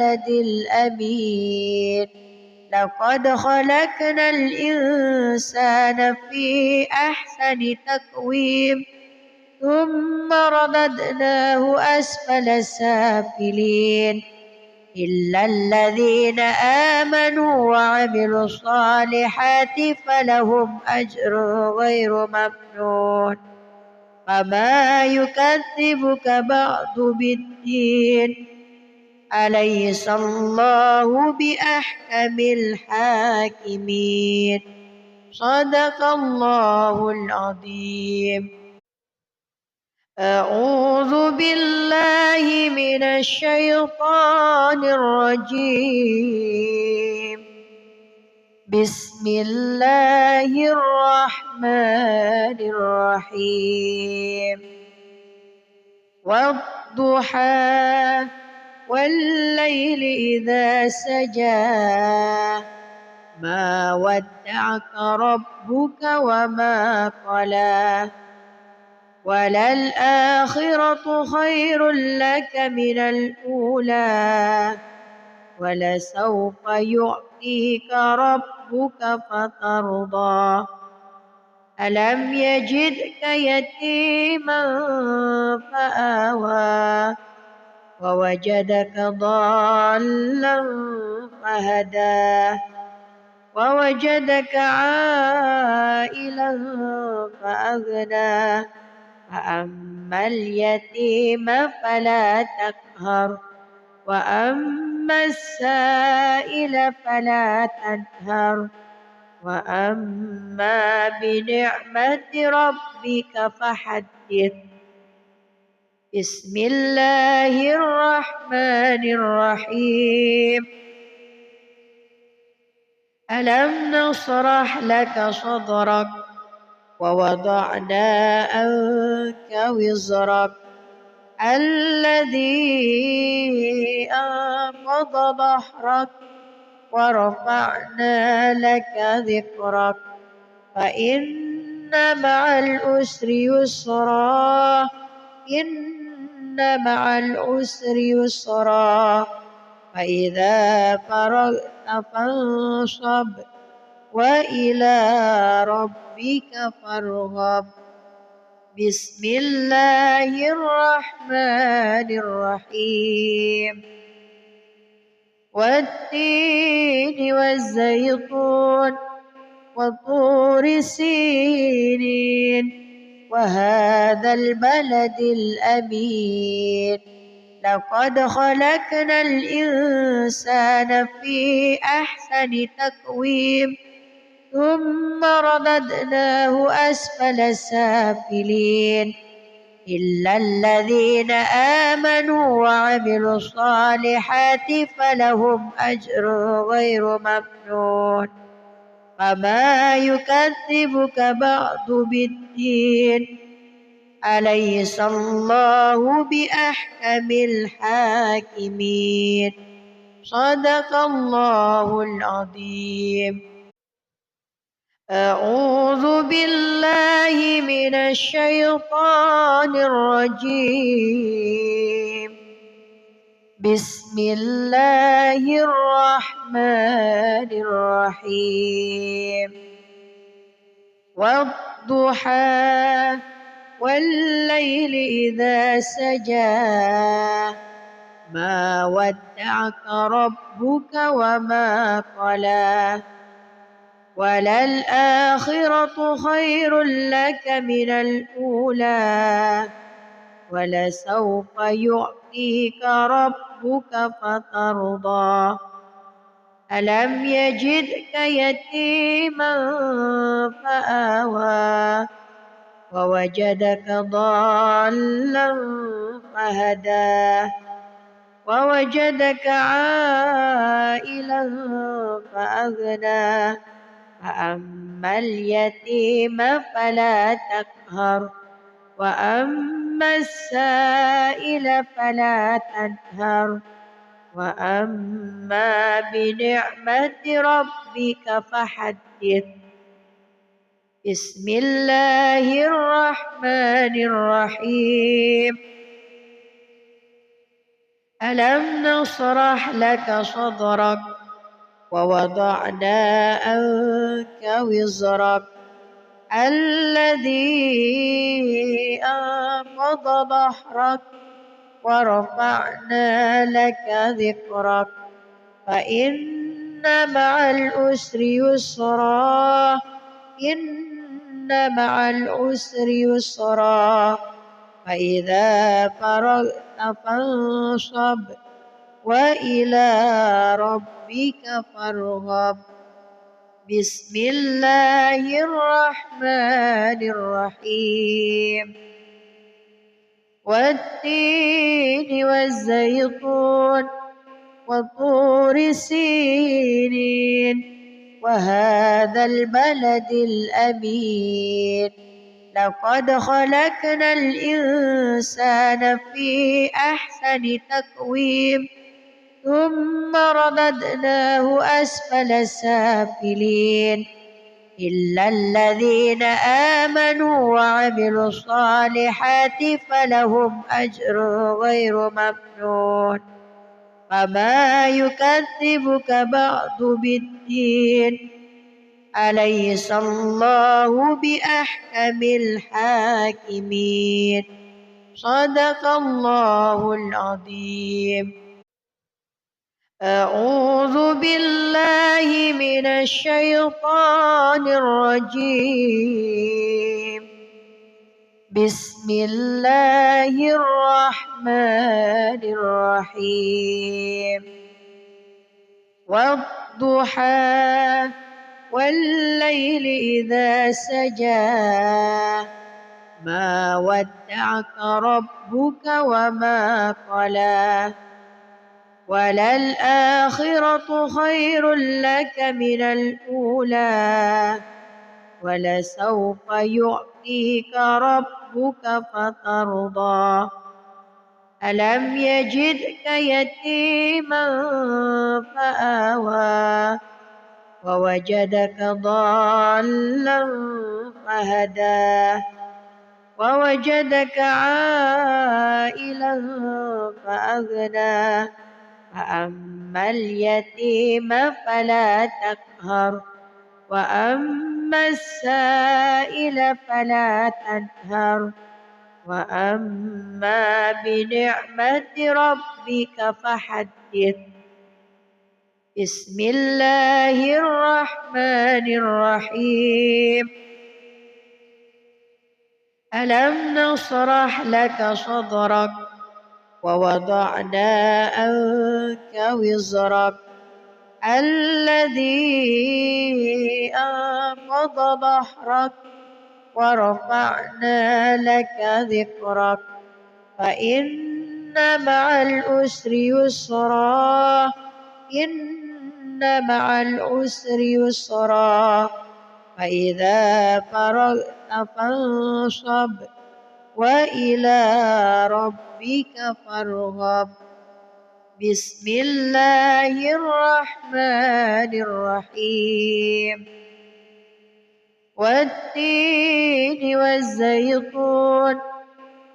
البلد الأمين لقد خلقنا الإنسان في أحسن تقويم ثم رددناه أسفل سافلين إلا الذين آمنوا وعملوا الصالحات فلهم أجر غير ممنون فما يكذبك بعد بالدين أليس الله بأحكم الحاكمين صدق الله العظيم. أعوذ بالله من الشيطان الرجيم. بسم الله الرحمن الرحيم. والضحى والليل إذا سجى ما ودعك ربك وما قلى وللآخرة خير لك من الأولى ولسوف يعطيك ربك فترضى ألم يجدك يتيما فآوى ووجدك ضالا فهدى ووجدك عائلا فأغنى فأما اليتيم فلا تقهر وأما السائل فلا تنهر وأما بنعمة ربك فحدث. بسم الله الرحمن الرحيم. ألم نشرح لك صدرك ووضعنا عنك وزرك الذي أنقض ظهرك ورفعنا لك ذكرك فإن مع العسر يسرا إن مع العسر يسرا فإذا فرغت فانصب وإلى ربك فارغب. بسم الله الرحمن الرحيم. والتين والزيتون وطور سينين وهذا البلد الأمين لقد خلقنا الإنسان في أحسن تقويم ثم رددناه أسفل سافلين إلا الذين آمنوا وعملوا الصالحات فلهم أجر غير ممنون فما يكذبك بعد بالدين أليس الله بأحكم الحاكمين صدق الله العظيم. أعوذ بالله من الشيطان الرجيم. بسم الله الرحمن الرحيم. والضحى والليل إذا سجى ما ودعك ربك وما قلى وللآخرة خير لك من الأولى ولسوف يعطيك ربك فترضى ألم يجدك يتيما فآوى ووجدك ضالا فهدى ووجدك عائلا فأغنى فأما اليتيم فلا تقهر وأما السائل فلا تنهر وأما بنعمة ربك فحدث. بسم الله الرحمن الرحيم. ألم نشرح لك صدرك ووضعنا عنك وزرك الذي أنقض ظهرك ورفعنا لك ذكرك فإن مع العسر يسرا إن مع العسر يسرا فإذا فرغت فانصب وإلى ربك فارغب بسم الله الرحمن الرحيم والتين والزيتون وطور سينين وهذا البلد الأمين لقد خلقنا الإنسان في أحسن تقويم ثم رددناه أسفل سافلين إلا الذين آمنوا وعملوا الصالحات فلهم أجر غير ممنون فما يكذبك بعد بالدين أليس الله بأحكم الحاكمين صدق الله العظيم. أعوذ بالله من الشيطان الرجيم بسم الله الرحمن الرحيم والضحى والليل إذا سجى ما ودعك ربك وما قلى وللآخرة خير لك من الأولى ولسوف يعطيك ربك فترضى ألم يجدك يتيما فآوى ووجدك ضالا فهدى ووجدك عائلا فأغنى فأما اليتيم فلا تقهر وأما السائل فلا تنهر وأما بنعمة ربك فحدث بسم الله الرحمن الرحيم ألم نشرح لك صدرك ووضعنا عنك وزرك الذي أنقض ظهرك ورفعنا لك ذكرك فإن مع العسر يسرا إن مع العسر يسرا فإذا فرغت فانصب وإلى ربك فارغب بسم الله الرحمن الرحيم والتين والزيتون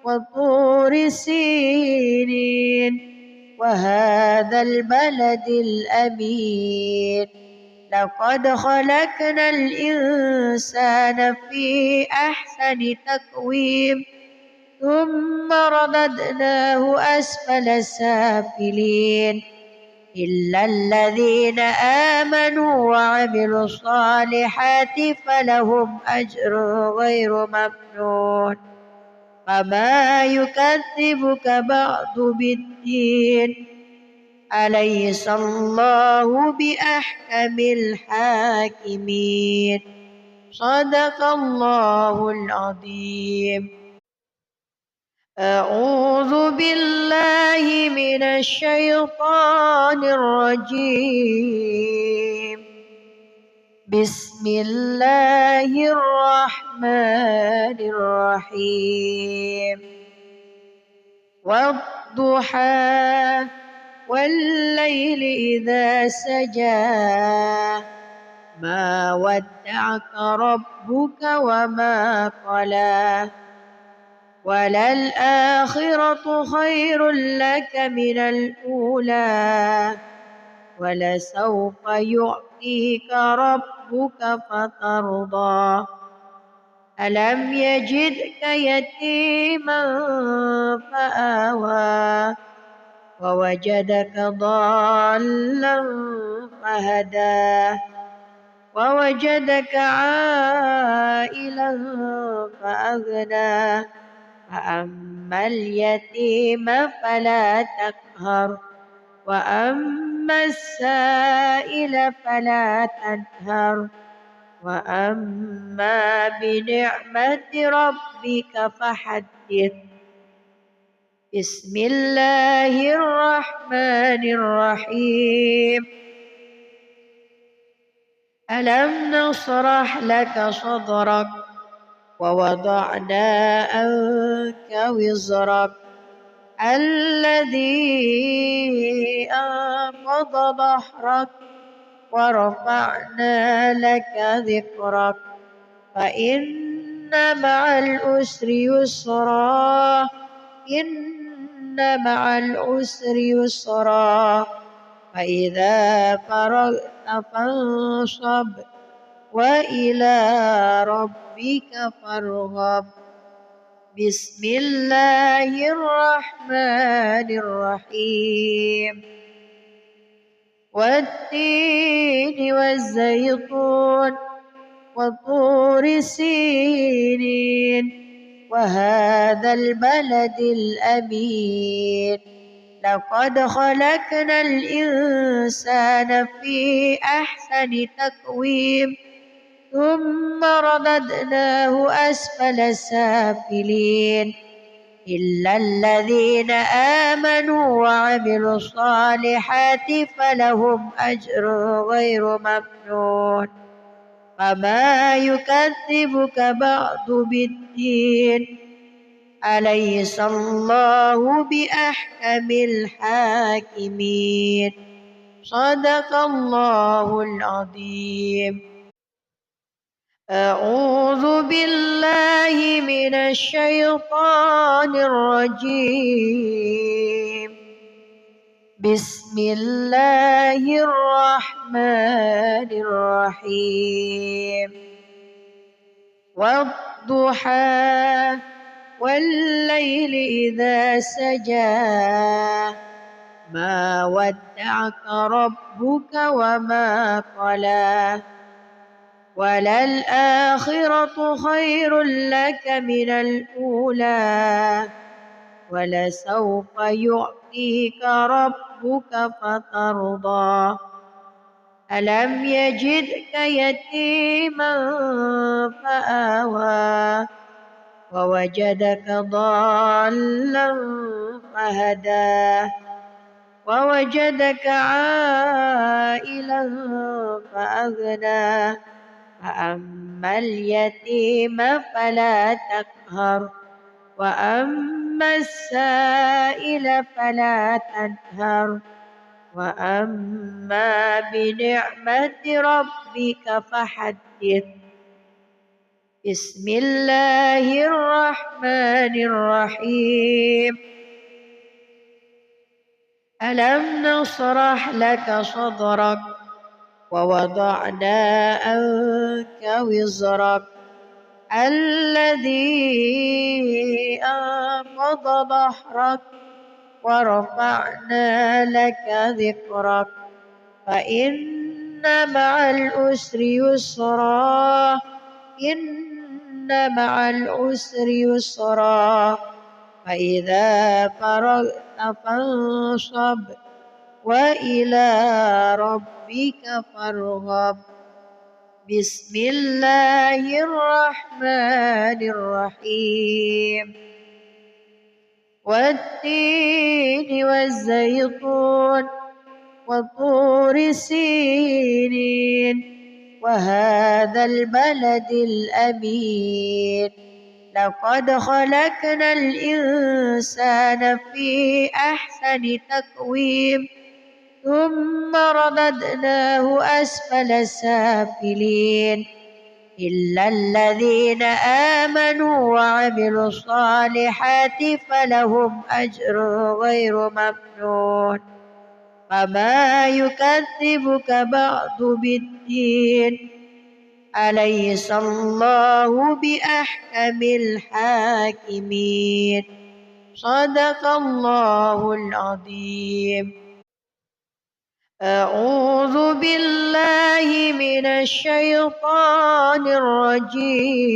وطور سينين وهذا البلد الأمين لقد خلقنا الإنسان في أحسن تقويم ثم رددناه أسفل سافلين إلا الذين آمنوا وعملوا الصالحات فلهم أجر غير ممنون فما يكذبك بعد بالدين أليس الله بأحكم الحاكمين صدق الله العظيم. أعوذ بالله من الشيطان الرجيم بسم الله الرحمن الرحيم والضحى والليل إذا سجى ما ودعك ربك وما قلى وللآخرة خير لك من الأولى ولسوف يعطيك ربك فترضى ألم يجدك يتيما فآوى ووجدك ضالا فهدى ووجدك عائلا فأغنى فأما اليتيم فلا تقهر وأما السائل فلا تنهر وأما بنعمة ربك فحدث بسم الله الرحمن الرحيم ألم نشرح لك صدرك ووضعنا عنك وزرك الذي أنقض ظهرك ورفعنا لك ذكرك فإن مع العسر يسرا إن مع العسر يسرا فإذا فرغت فانصب وإلى ربك فارغب بسم الله الرحمن الرحيم والتين والزيتون وطور سينين وهذا البلد الأمين لقد خلقنا الإنسان في أحسن تقويم ثم رددناه أسفل سافلين إلا الذين آمنوا وعملوا الصالحات فلهم أجر غير ممنون فما يكذبك بعد بالدين أليس الله بأحكم الحاكمين صدق الله العظيم أعوذ بالله من الشيطان الرجيم بسم الله الرحمن الرحيم والضحى والليل إذا سجى ما ودعك ربك وما قلى وللآخرة خير لك من الأولى ولسوف يعطيك ربك فترضى ألم يجدك يتيما فآوى ووجدك ضالا فهدى ووجدك عائلا فأغنى فأما اليتيم فلا تقهر وأما السائل فلا تنهر وأما بنعمة ربك فحدث بسم الله الرحمن الرحيم ألم نشرح لك صدرك ووضعنا عنك وزرك الذي أنقض ظهرك ورفعنا لك ذكرك فإن مع العسر يسرا إن مع العسر يسرا فإذا فرغت فانصب وإلى ربك فارغب بسم الله الرحمن الرحيم والتين والزيتون وطور سينين وهذا البلد الأمين لقد خلقنا الإنسان في أحسن تقويم ثم رددناه أسفل سافلين إلا الذين آمنوا وعملوا الصالحات فلهم أجر غير ممنون فما يكذبك بعد بالدين أليس الله بأحكم الحاكمين صدق الله العظيم. أعوذ بالله من الشيطان الرجيم.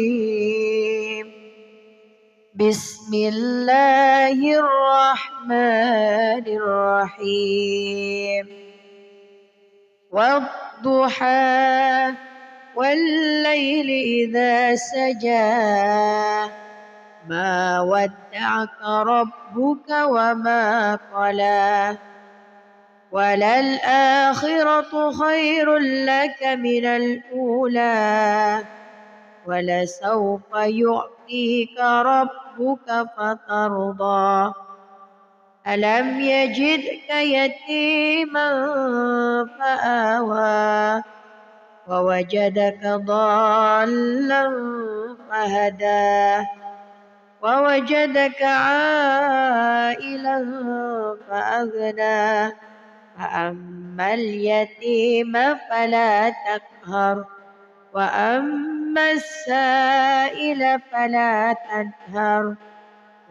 بسم الله الرحمن الرحيم. والضحى والليل إذا سجى ما ودعك ربك وما قلى وللآخرة خير لك من الأولى ولسوف يعطيك ربك فترضى ألم يجدك يتيما فآوى ووجدك ضالا فهدى ووجدك عائلا فأغنى فأما اليتيم فلا تقهر وأما السائل فلا تنهر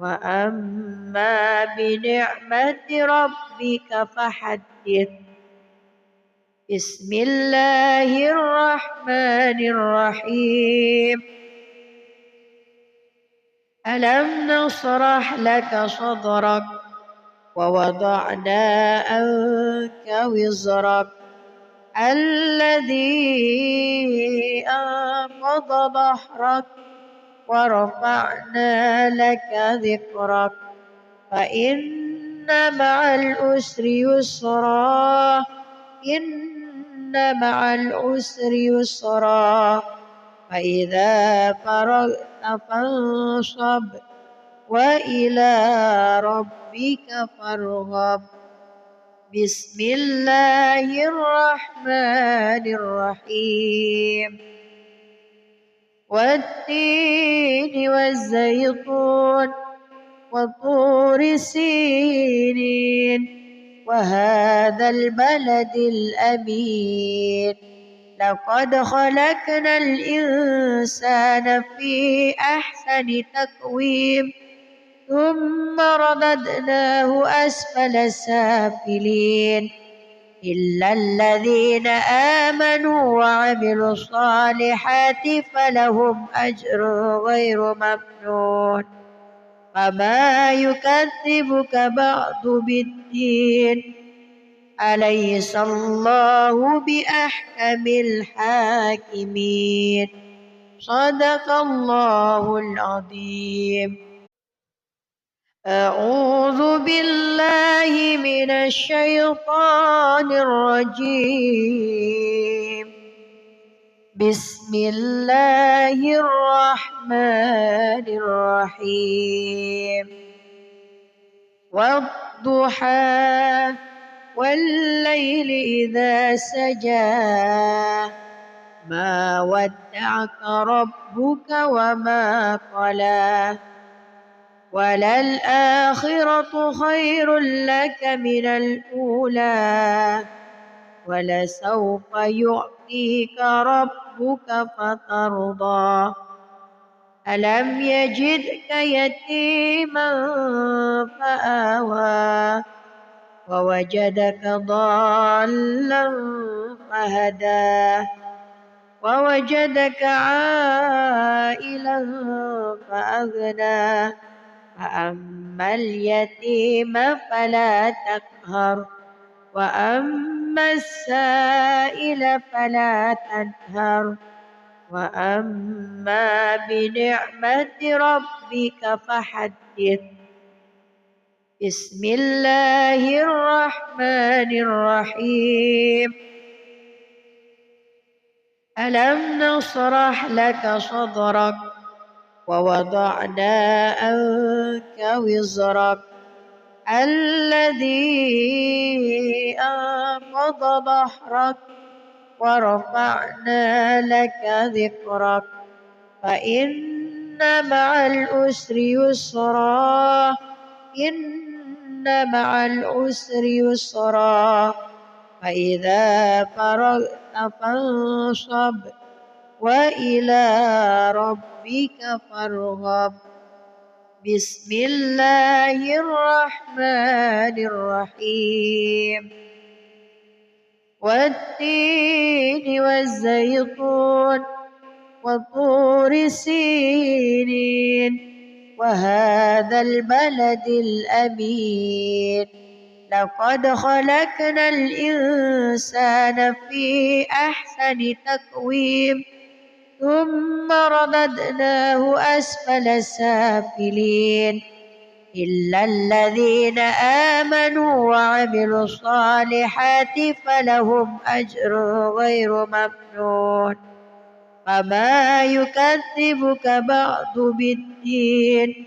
وأما بنعمة ربك فحدث. بسم الله الرحمن الرحيم. ألم نشرح لك صدرك ووضعنا عنك وزرك الذي أنقض ظهرك ورفعنا لك ذكرك فإن مع العسر يسرا إن مع العسر يسرا فإذا فرغت فانصب وإلى ربك فارغب. بسم الله الرحمن الرحيم. والتين والزيتون وطور سينين وهذا البلد الأمين لقد خلقنا الإنسان في أحسن تقويم ثم رددناه أسفل سافلين إلا الذين آمنوا وعملوا الصالحات فلهم أجر غير ممنون فما يكذبك بعد بالدين أليس الله بأحكم الحاكمين صدق الله العظيم. أعوذ بالله من الشيطان الرجيم. بسم الله الرحمن الرحيم. والضحى والليل إذا سجى ما ودعك ربك وما قلى وللآخرة خير لك من الأولى ولسوف يعطيك ربك فترضى ألم يجدك يتيما فآوى ووجدك ضالا فهدى ووجدك عائلا فأغنى فأما اليتيم فلا تقهر وأما السائل فلا تنهر وأما بنعمة ربك فحدث. بسم الله الرحمن الرحيم. ألم نشرح لك صدرك ووضعنا عنك وزرك الذي أنقض ظهرك ورفعنا لك ذكرك فإن مع العسر يسرا إن مع العسر يسرا فإذا فرغت فانصب وإلى ربك فارغب بسم الله الرحمن الرحيم والتين والزيتون وطور سينين وهذا البلد الأمين لقد خلقنا الإنسان في أحسن تقويم ثم رددناه أسفل سافلين إلا الذين آمنوا وعملوا الصالحات فلهم أجر غير ممنون فما يكذبك بعد بالدين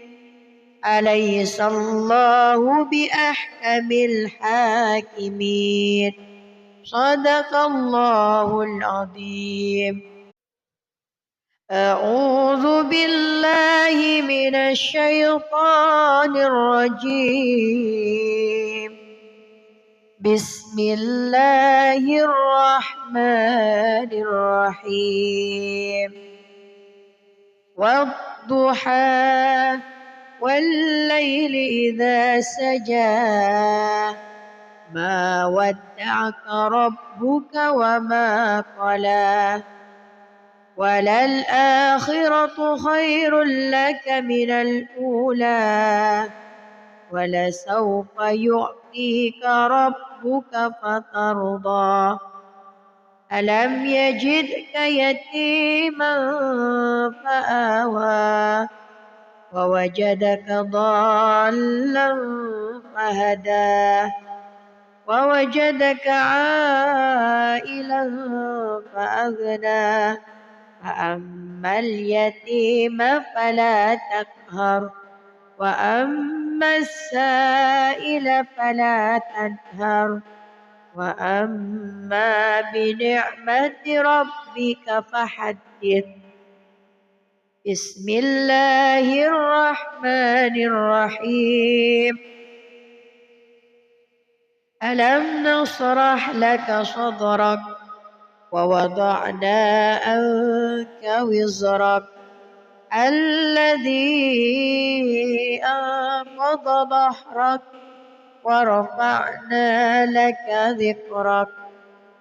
أليس الله بأحكم الحاكمين صدق الله العظيم. أعوذ بالله من الشيطان الرجيم بسم الله الرحمن الرحيم والضحى والليل إذا سجى ما ودعك ربك وما قلى وللآخرة خير لك من الأولى ولسوف يعطيك ربك فترضى ألم يجدك يتيما فآوى ووجدك ضالا فهدى ووجدك عائلا فأغنى فأما اليتيم فلا تقهر وأما السائل فلا تنهر وأما بنعمة ربك فحدث بسم الله الرحمن الرحيم ألم نشرح لك صدرك ووضعنا عنك وزرك الذي أنقض ظهرك ورفعنا لك ذكرك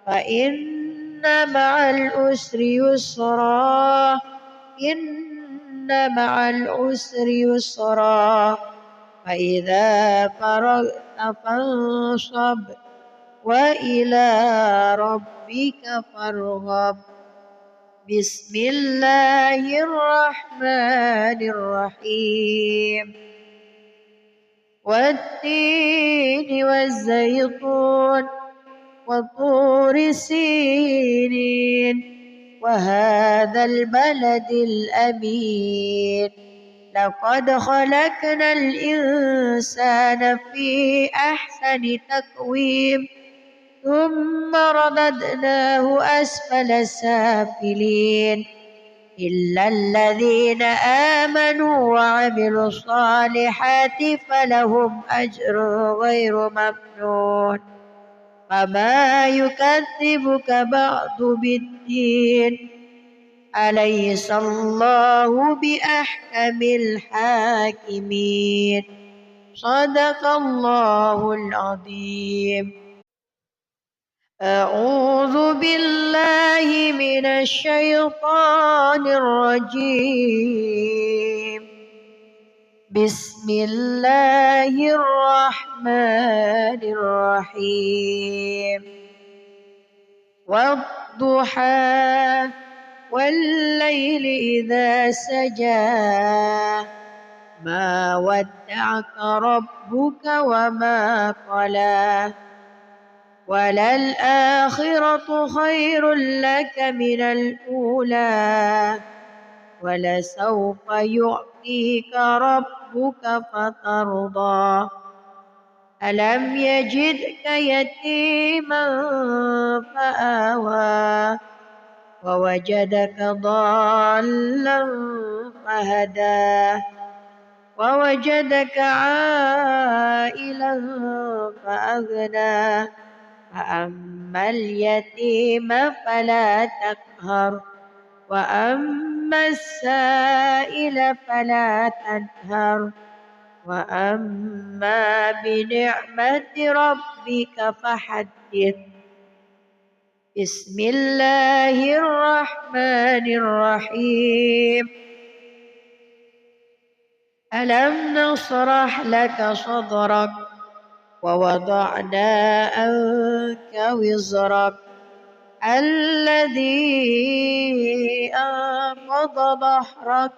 فإن مع العسر يسرا إن مع العسر يسرا فإذا فرغت فانصب وإلى ربك فارغب بسم الله الرحمن الرحيم والتين والزيتون وطور سينين وهذا البلد الأمين لقد خلقنا الإنسان في أحسن تقويم ثم رددناه أسفل سافلين إلا الذين آمنوا وعملوا الصالحات فلهم أجر غير ممنون فما يكذبك بعد بالدين أليس الله بأحكم الحاكمين صدق الله العظيم. أعوذ بالله من الشيطان الرجيم بسم الله الرحمن الرحيم والضحى والليل إذا سجى ما ودعك ربك وما قلى وللآخرة خير لك من الأولى ولسوف يعطيك ربك فترضى ألم يجدك يتيما فآوى ووجدك ضالا فهدى ووجدك عائلا فأغنى فأما اليتيم فلا تقهر وأما السائل فلا تنهر وأما بنعمة ربك فحدث. بسم الله الرحمن الرحيم. ألم نشرح لك صدرك ووضعنا عنك وزرك الذي أنقض ظهرك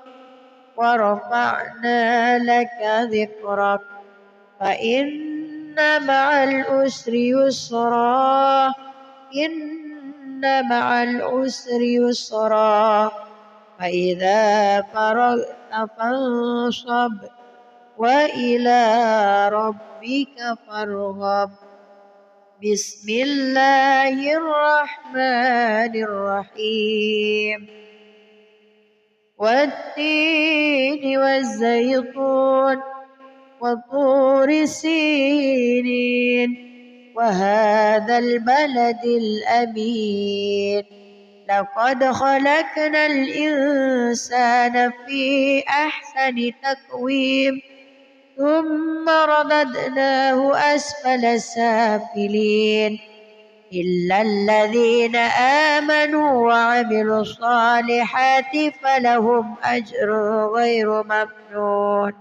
ورفعنا لك ذكرك فإن مع العسر يسرا إن مع العسر يسرا فإذا فرغت فانصب وإلى ربك فارغب. بسم الله الرحمن الرحيم. والتين والزيتون وطور سينين وهذا البلد الأمين لقد خلقنا الإنسان في أحسن تقويم ثم رددناه أسفل سافلين إلا الذين آمنوا وعملوا الصالحات فلهم أجر غير ممنون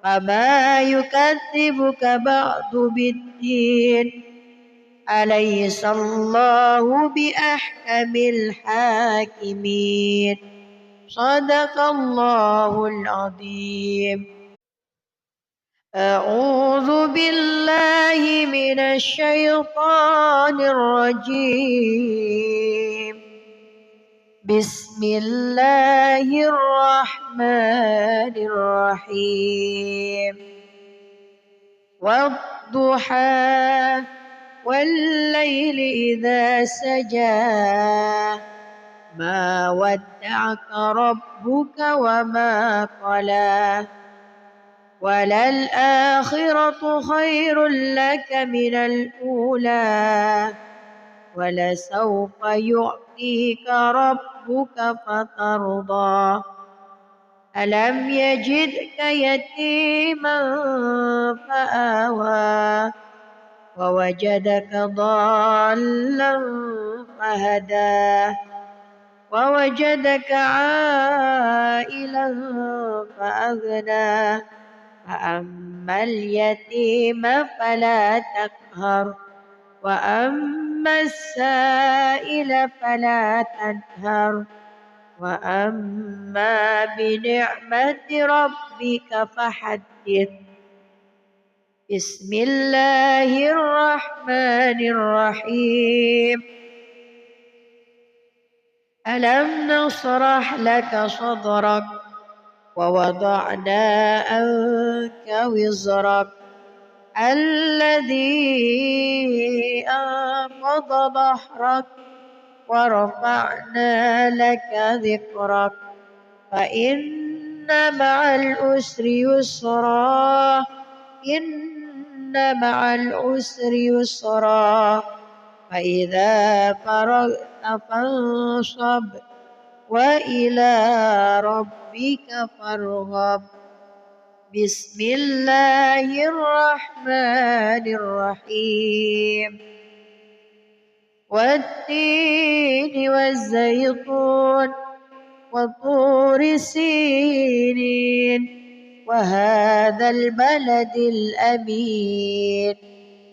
فما يكذبك بعد بالدين أليس الله بأحكم الحاكمين. صدق الله العظيم. أعوذ بالله من الشيطان الرجيم. بسم الله الرحمن الرحيم. والضحى والليل إذا سجى ما ودعك ربك وما قلى وللآخرة خير لك من الأولى ولسوف يعطيك ربك فترضى ألم يجدك يتيما فآوى ووجدك ضالا فهدى ووجدك عائلا فأغنى فأما اليتيم فلا تقهر وأما السائل فلا تنهر وأما بنعمة ربك فحدث. بسم الله الرحمن الرحيم. ألم نشرح لك صدرك ووضعنا عنك وزرك الذي أنقض ظهرك ورفعنا لك ذكرك فإن مع العسر يسرا إن مع العسر يسرا فإذا فرغت فانصب وإلى ربك فارغب. بسم الله الرحمن الرحيم. والتين والزيتون وطور سينين وهذا البلد الأمين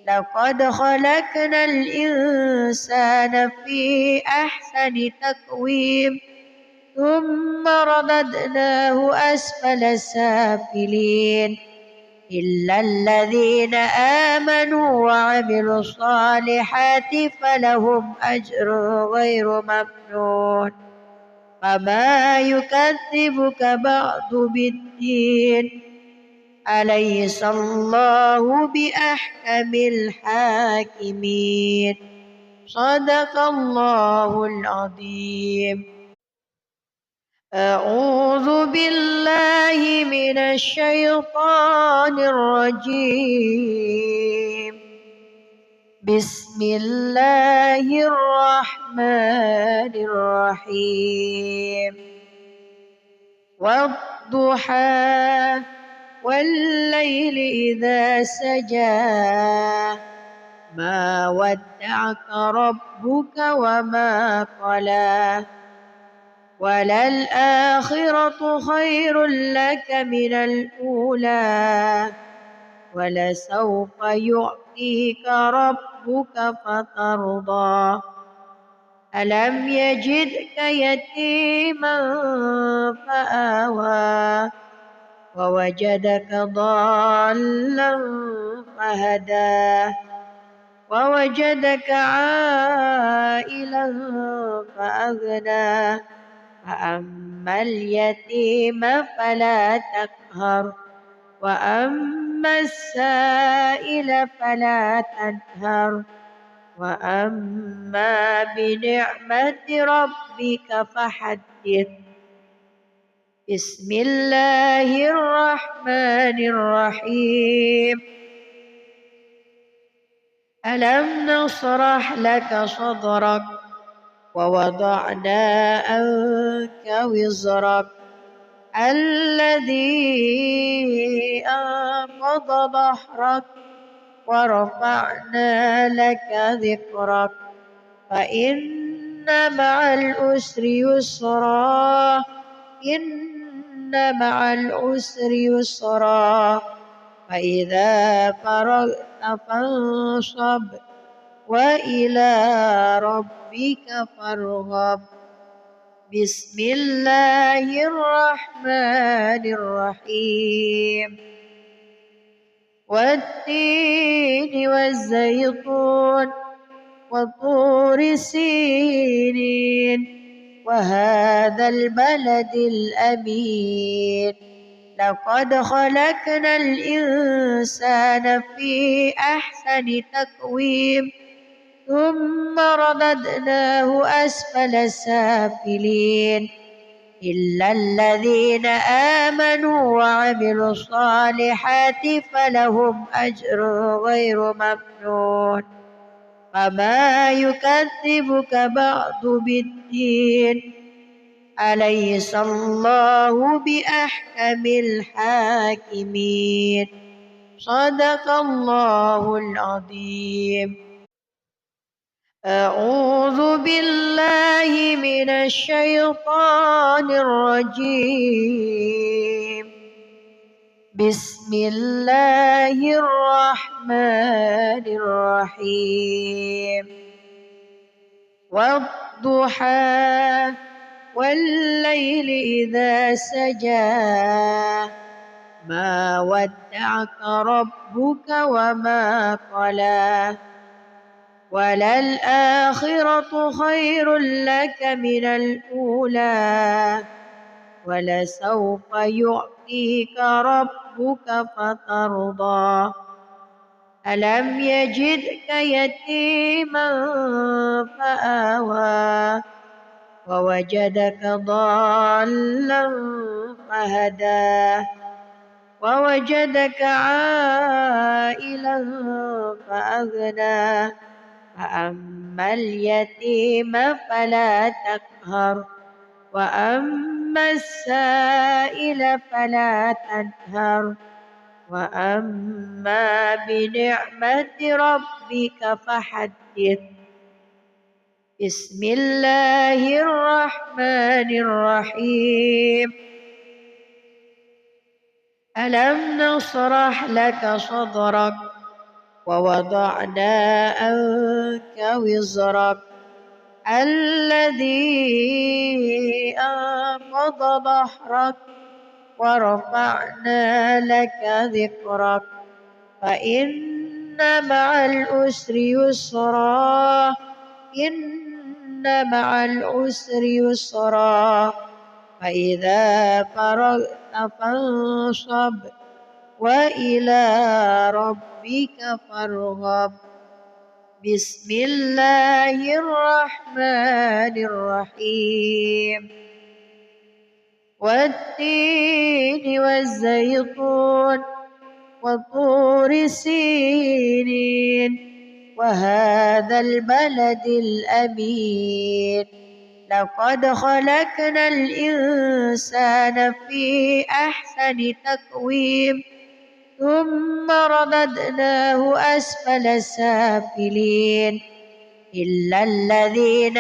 لقد خلقنا الإنسان في أحسن تقويم ثم رددناه أسفل سافلين إلا الذين آمنوا وعملوا الصالحات فلهم أجر غير ممنون فما يكذبك بعد بالدين أليس الله بأحكم الحاكمين. صدق الله العظيم. أعوذ بالله من الشيطان الرجيم. بسم الله الرحمن الرحيم. والضحى والليل إذا سجى ما ودعك ربك وما قلى وللآخرة خير لك من الأولى ولسوف يعطيك ربك فترضى ألم يجدك يتيما فآوى ووجدك ضالا فهدى ووجدك عائلا فأغنى فأما اليتيم فلا تقهر وأما السائل فلا تنهر وأما بنعمة ربك فحدث. بسم الله الرحمن الرحيم. ألم نشرح لك صدرك ووضعنا عنك وزرك الذي أنقض ظهرك ورفعنا لك ذكرك فإن مع العسر يسرا إن مع العسر يسرا فإذا فرغت فانصب وإلى ربك فارغب. بسم الله الرحمن الرحيم. والتين والزيتون وطور سينين وهذا البلد الأمين لقد خلقنا الإنسان في أحسن تقويم ثم رددناه أسفل سافلين إلا الذين آمنوا وعملوا الصالحات فلهم أجر غير ممنون فما يكذبك بعد بالدين أليس الله بأحكم الحاكمين. صدق الله العظيم. أعوذ بالله من الشيطان الرجيم. بسم الله الرحمن الرحيم. والضحى والليل إذا سجى ما ودعك ربك وما قلى وللآخرة خير لك من الأولى ولسوف يعطيك ربك فترضى ألم يجدك يتيما فآوى ووجدك ضالا فهدى ووجدك عائلا فأغنى فأما اليتيم فلا تقهر وأما السائل فلا تنهر وأما بنعمة ربك فحدث. بسم الله الرحمن الرحيم. ألم نشرح لك صدرك ووضعنا عنك وزرك الذي أنقض ظهرك ورفعنا لك ذكرك فإن مع العسر يسرا إن مع العسر يسرا فإذا فرغت فانصب وإلى ربك فارغب. بسم الله الرحمن الرحيم والتين والزيتون وطور سينين وهذا البلد الأمين لقد خلقنا الإنسان في أحسن تقويم ثم رددناه أسفل سافلين إلا الذين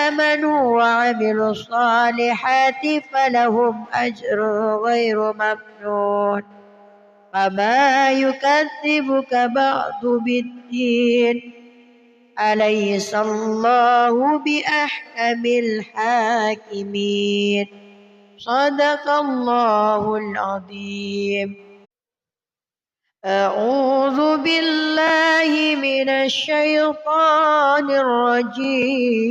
آمنوا وعملوا الصالحات فلهم أجر غير ممنون فما يكذبك بعد بالدين أليس الله بأحكم الحاكمين صدق الله العظيم. أعوذ بالله من الشيطان الرجيم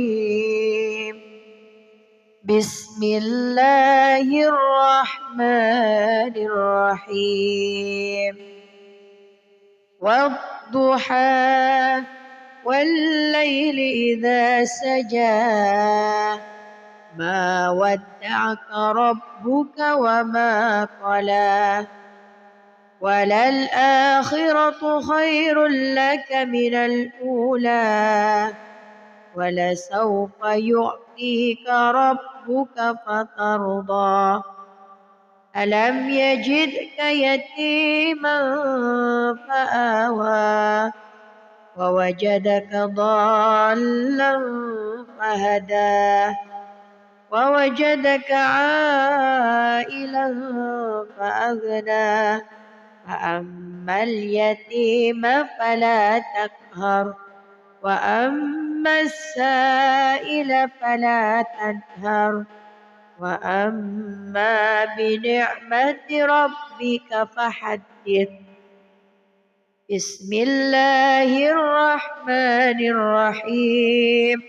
بسم الله الرحمن الرحيم والضحى والليل إذا سجى ما ودعك ربك وما قلى وللآخرة خير لك من الأولى ولسوف يعطيك ربك فترضى ألم يجدك يتيما فآوى ووجدك ضالا فهدى ووجدك عائلا فأغنى فأما اليتيم فلا تقهر وأما السائل فلا تنهر وأما بنعمة ربك فحدث. بسم الله الرحمن الرحيم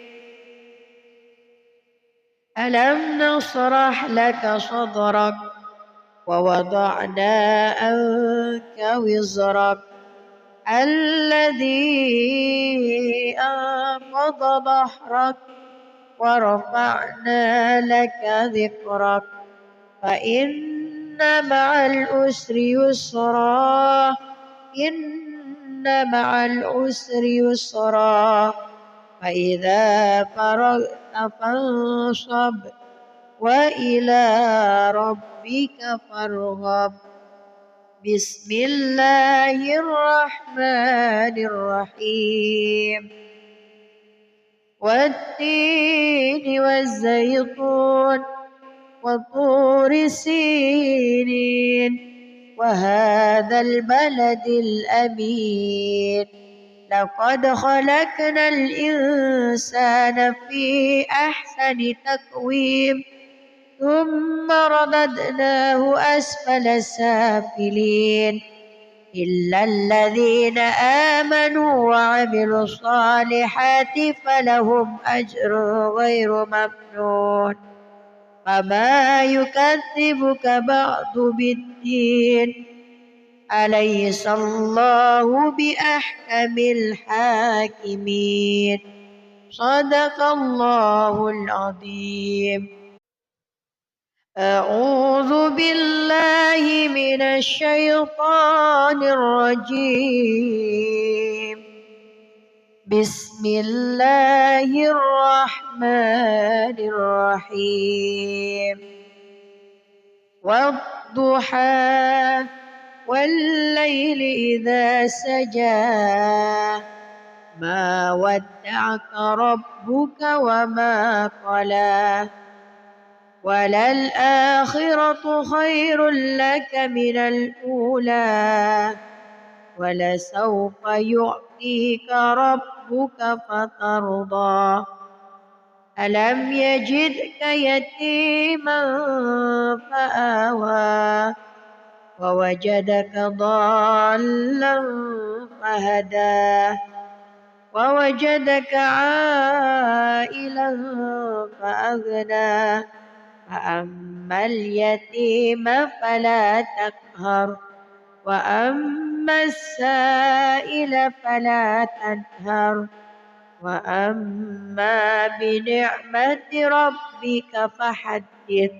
ألم نشرح لك صدرك ووضعنا عنك وزرك الذي أنقض ظهرك ورفعنا لك ذكرك فإن مع العسر يسرا إن مع العسر يسرا فإذا فرغت فانصب وإلى ربك فارغب. بسم الله الرحمن الرحيم والتين والزيتون وطور سينين وهذا البلد الأمين لقد خلقنا الإنسان في أحسن تقويم ثم رددناه أسفل سافلين إلا الذين آمنوا وعملوا الصالحات فلهم أجر غير ممنون فما يكذبك بعد بالدين أليس الله بأحكم الحاكمين صدق الله العظيم. أعوذ بالله من الشيطان الرجيم بسم الله الرحمن الرحيم والضحى والليل إذا سجى ما ودعك ربك وما قلى وللآخرة خير لك من الأولى ولسوف يعطيك ربك فترضى ألم يجدك يتيما فآوى ووجدك ضالا فهدى ووجدك عائلا فأغنى فأما اليتيم فلا تقهر وأما وأما السائل فلا تنهر وأما بنعمة ربك فحدث.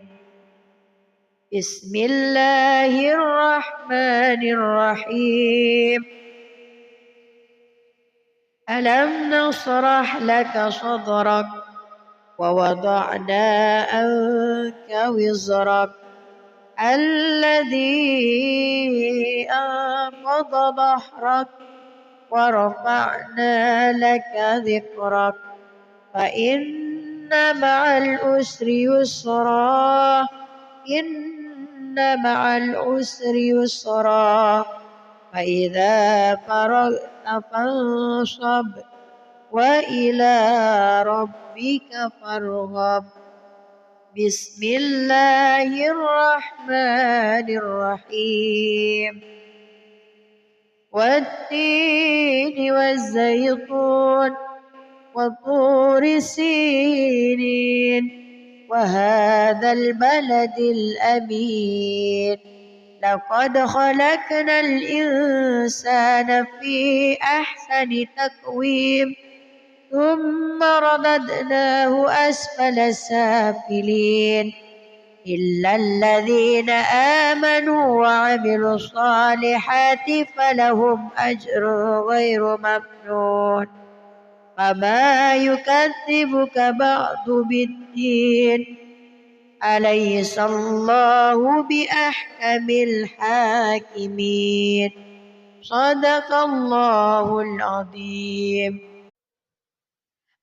بسم الله الرحمن الرحيم. ألم نشرح لك صدرك ووضعنا عنك وزرك الذي أنقض ظهرك ورفعنا لك ذكرك فإن مع العسر يسرا إن مع العسر يسرا فإذا فرغت فانصب وإلى ربك فارغب. بسم الله الرحمن الرحيم. والتين والزيتون وطور سينين وهذا البلد الأمين لقد خلقنا الإنسان في أحسن تقويم ثم رددناه أسفل سافلين إلا الذين آمنوا وعملوا الصالحات فلهم أجر غير ممنون. فما يكذبك بعد بالدين أليس الله بأحكم الحاكمين. صدق الله العظيم.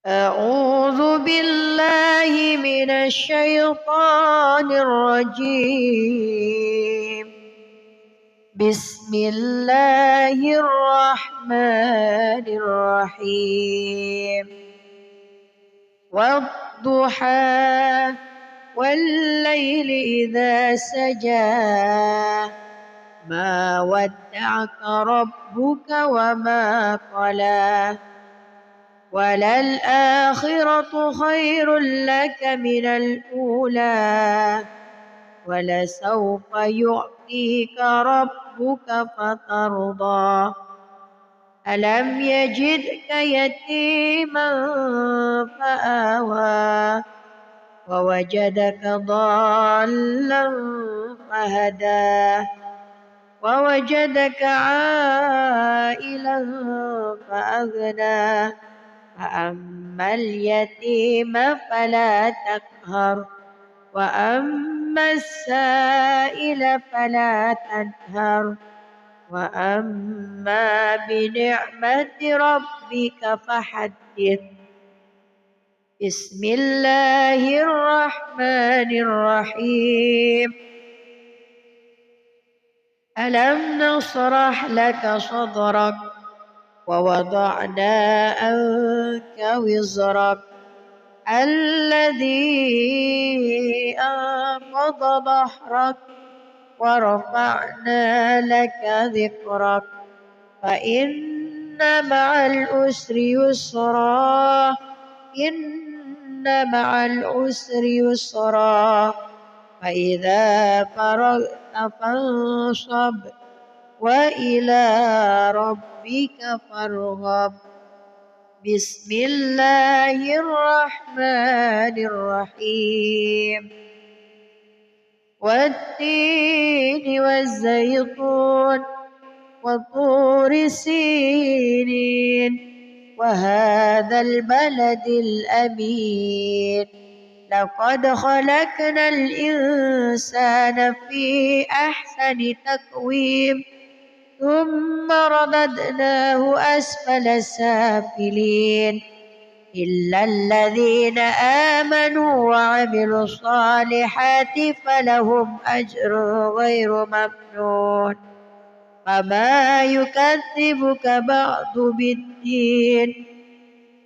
أعوذ بالله من الشيطان الرجيم. بسم الله الرحمن الرحيم. والضحى والليل إذا سجى ما ودعك ربك وما قلى وللآخرة خير لك من الأولى ولسوف يعطيك ربك فترضى. ألم يجدك يتيما فآوى ووجدك ضالا فهدى ووجدك عائلا فأغنى فأما اليتيم فلا تقهر وأما السائل فلا تنهر وأما بنعمة ربك فحدث. بسم الله الرحمن الرحيم. ألم نشرح لك صدرك ووضعنا عنك وزرك الذي أنقض ظهرك ورفعنا لك ذكرك فإن مع العسر يسرا إن مع العسر يسرا فإذا فرغت فانصب وإلى ربك فارغب. بسم الله الرحمن الرحيم. والتين والزيتون وطور سينين وهذا البلد الأمين لقد خلقنا الإنسان في أحسن تقويم ثم رددناه أسفل سافلين إلا الذين آمنوا وعملوا الصالحات فلهم أجر غير ممنون. فما يكذبك بعد بالدين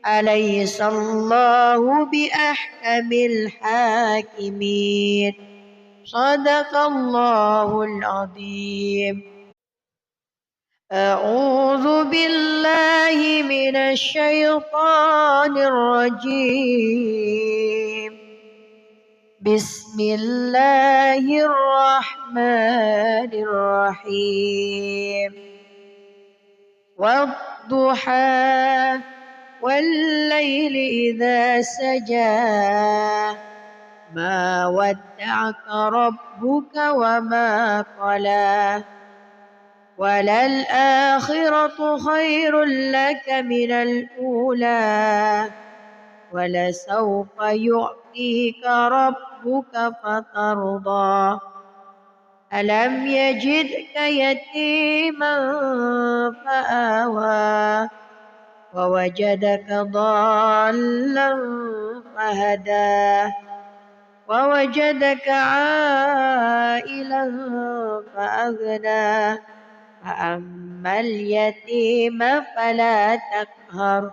أليس الله بأحكم الحاكمين. صدق الله العظيم. أعوذ بالله من الشيطان الرجيم. بسم الله الرحمن الرحيم. والضحى والليل إذا سجى ما ودعك ربك وما قلى وللآخرة خير لك من الأولى ولسوف يعطيك ربك فترضى ألم يجدك يتيما فآوى ووجدك ضالا فهدى ووجدك عائلا فأغنى فأما اليتيم فلا تقهر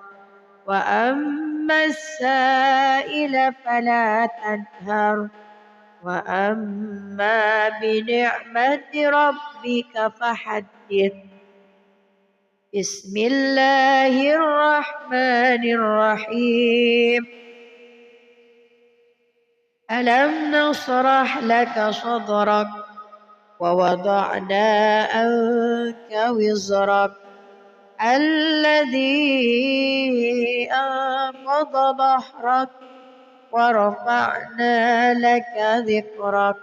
وأما السائل فلا تنهر وأما بنعمة ربك فحدث بسم الله الرحمن الرحيم ألم نشرح لك صدرك ووضعنا عنك وزرك الذي أنقض ظهرك ورفعنا لك ذكرك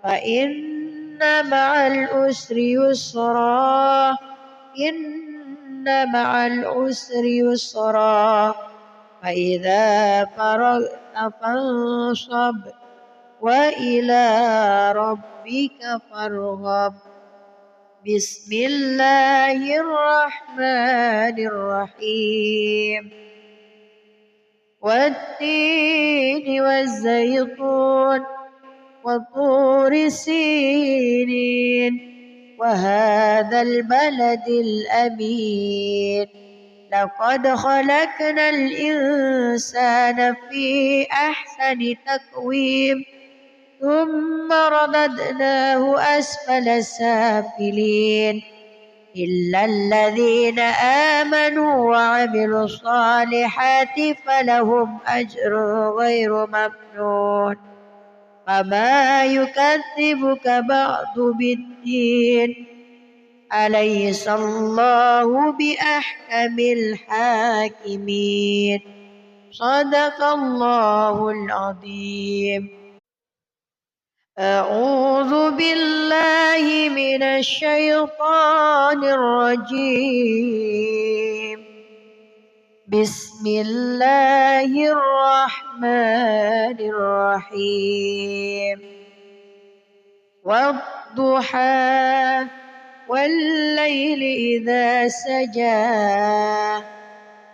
فإن مع العسر يسرا إن مع العسر يسرا فإذا فرغت فانصب وإلى ربك فارغب بسم الله الرحمن الرحيم والتين والزيتون وطور سينين وهذا البلد الأمين لقد خلقنا الإنسان في أحسن تقويم ثم رددناه أسفل سافلين إلا الذين آمنوا وعملوا الصالحات فلهم أجر غير ممنون فما يكذبك بعد بالدين أليس الله بأحكم الحاكمين صدق الله العظيم أعوذ بالله من الشيطان الرجيم بسم الله الرحمن الرحيم والضحى والليل إذا سجى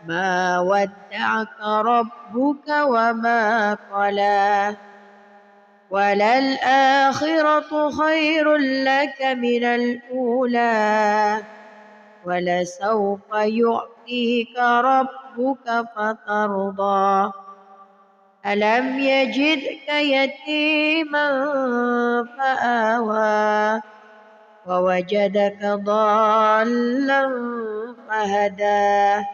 ما ودعك ربك وما قلى وللآخرة خير لك من الأولى ولسوف يعطيك ربك فترضى ألم يجدك يتيما فآوى ووجدك ضالا فهدى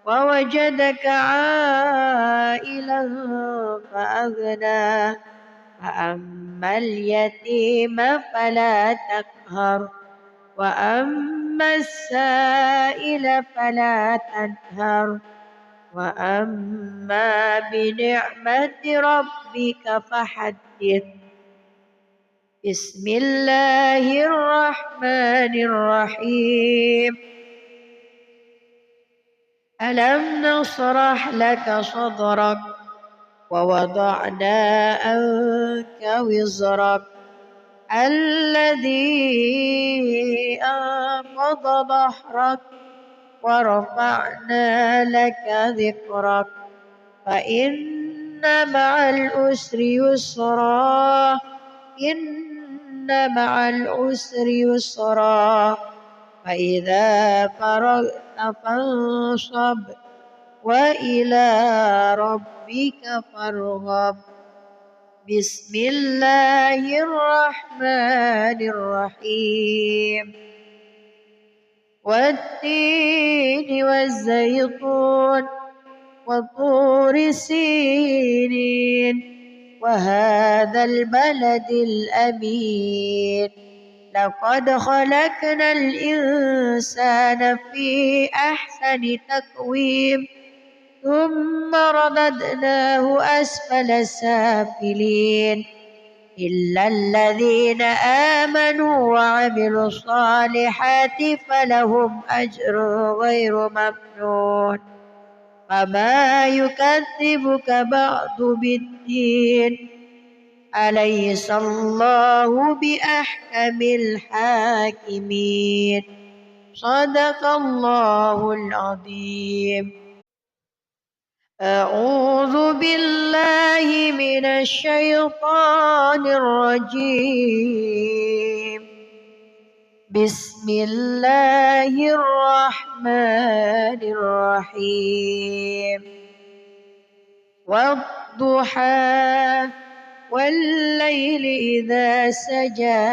ووجدك عائلا فأغنى فأما اليتيم فلا تقهر وأما السائل فلا تنهر وأما بنعمة ربك فحدث بسم الله الرحمن الرحيم ألم نشرح لك صدرك ووضعنا عنك وزرك الذي أنقض ظهرك ورفعنا لك ذكرك فإن مع العسر يسرا إن مع العسر يسرا فإذا فرغت فانصب وإلى ربك فارغب بسم الله الرحمن الرحيم والتين والزيتون وطور سينين وهذا البلد الأمين لقد خلقنا الإنسان في أحسن تقويم ثم رددناه أسفل سافلين إلا الذين آمنوا وعملوا الصالحات فلهم أجر غير ممنون فما يكذبك بعد بالدين أليس الله بأحكم الحاكمين صدق الله العظيم. أعوذ بالله من الشيطان الرجيم. بسم الله الرحمن الرحيم. والضحى والليل إذا سجى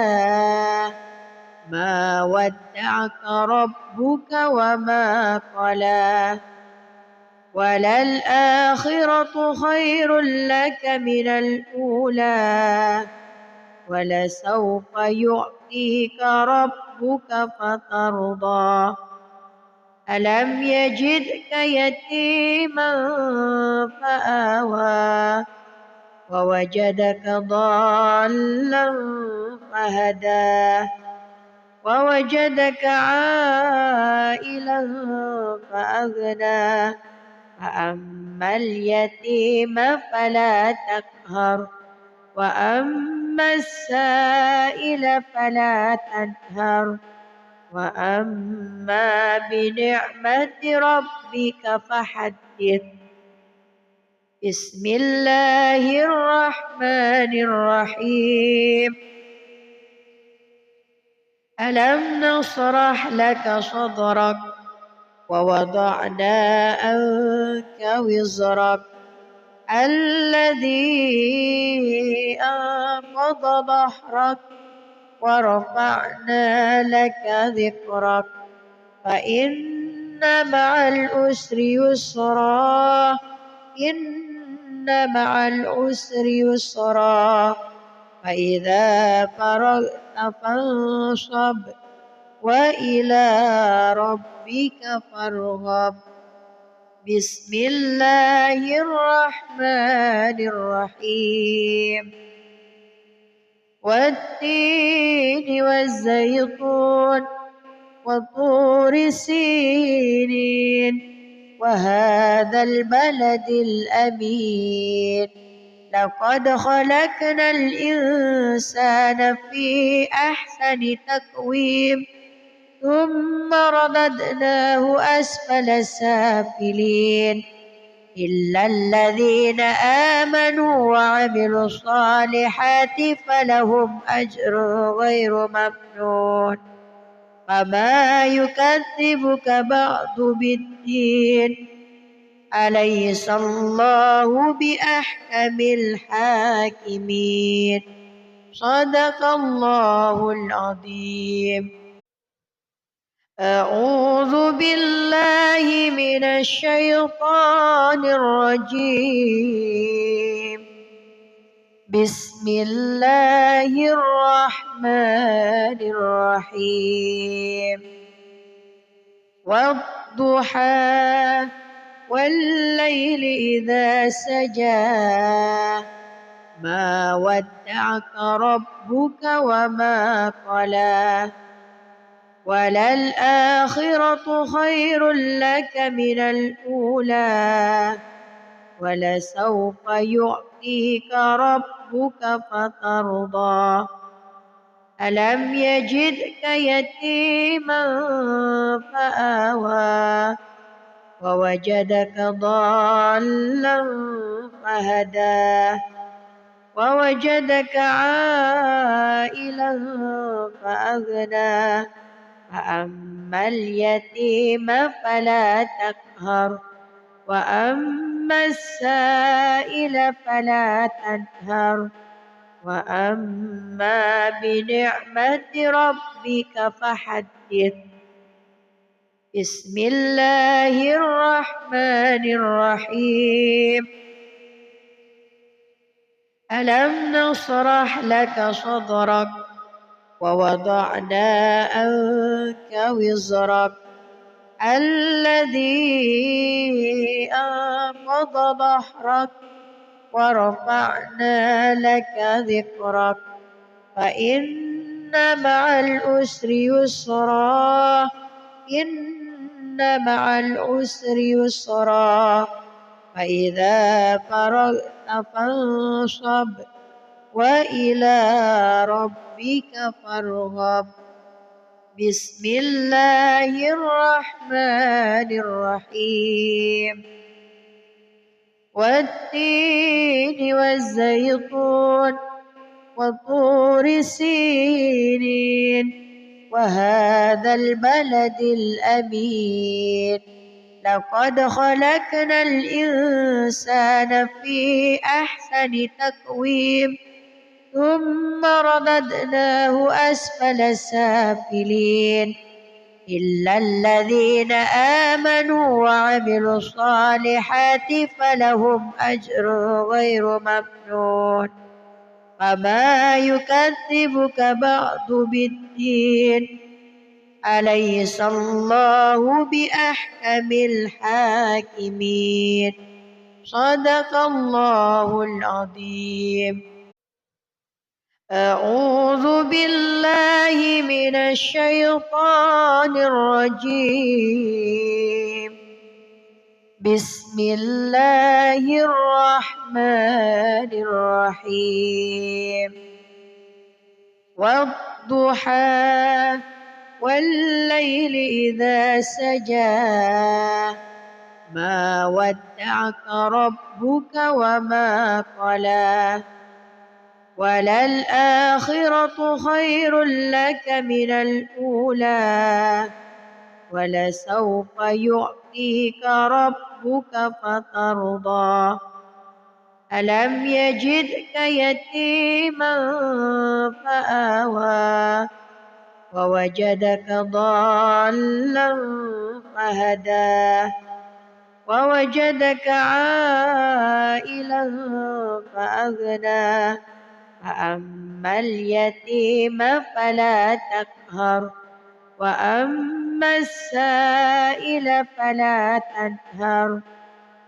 ما ودعك ربك وما قلى وللآخرة خير لك من الأولى ولسوف يعطيك ربك فترضى ألم يجدك يتيما فآوى ووجدك ضالا فهدى ووجدك عائلا فأغنى فأما اليتيم فلا تقهر وأما السائل فلا تنهر وأما بنعمة ربك فحدث. بسم الله الرحمن الرحيم. ألم نشرح لك صدرك ووضعنا عنك وزرك الذي أنقض ظهرك ورفعنا لك ذكرك فإن مع العسر يسرا إن مع العسر يسرا فإذا فرغت فانصب وإلى ربك فارغب. بسم الله الرحمن الرحيم. والتين والزيتون وطور سينين وهذا البلد الأمين لقد خلقنا الإنسان في أحسن تقويم ثم رددناه أسفل سافلين إلا الذين آمنوا وعملوا الصالحات فلهم أجر غير ممنون فما يكذبك بعد بالدين أليس الله بأحكم الحاكمين صدق الله العظيم. أعوذ بالله من الشيطان الرجيم. بسم الله الرحمن الرحيم. والضحى والليل إذا سجى ما ودعك ربك وما قلى وللآخرة خير لك من الأولى ولسوف يعطيك ربك فترضى ألم يجدك يتيما فآوى ووجدك ضالا فهدى ووجدك عائلا فأغنى فأما اليتيم فلا تقهر وأما السائل فلا تنهر وأما بنعمة ربك فحدث. بسم الله الرحمن الرحيم. ألم نشرح لك صدرك ووضعنا عنك وزرك الذي أنقض ظهرك ورفعنا لك ذكرك فإن مع العسر يسرا إن مع العسر يسرا فإذا فرغت فانصب وإلى ربك فارغب بسم الله الرحمن الرحيم والتين والزيتون وطور سينين وهذا البلد الأمين لقد خلقنا الإنسان في أحسن تقويم ثم رددناه أسفل سافلين إلا الذين آمنوا وعملوا الصالحات فلهم أجر غير ممنون فما يكذبك بعد بالدين أليس الله بأحكم الحاكمين صدق الله العظيم. أعوذ بالله من الشيطان الرجيم بسم الله الرحمن الرحيم والضحى والليل إذا سجى ما ودعك ربك وما قلى وللآخرة خير لك من الأولى ولسوف يعطيك ربك فترضى ألم يجدك يتيما فآوى ووجدك ضالا فهدى ووجدك عائلا فأغنى فأما اليتيم فلا تقهر وأما السائل فلا تنهر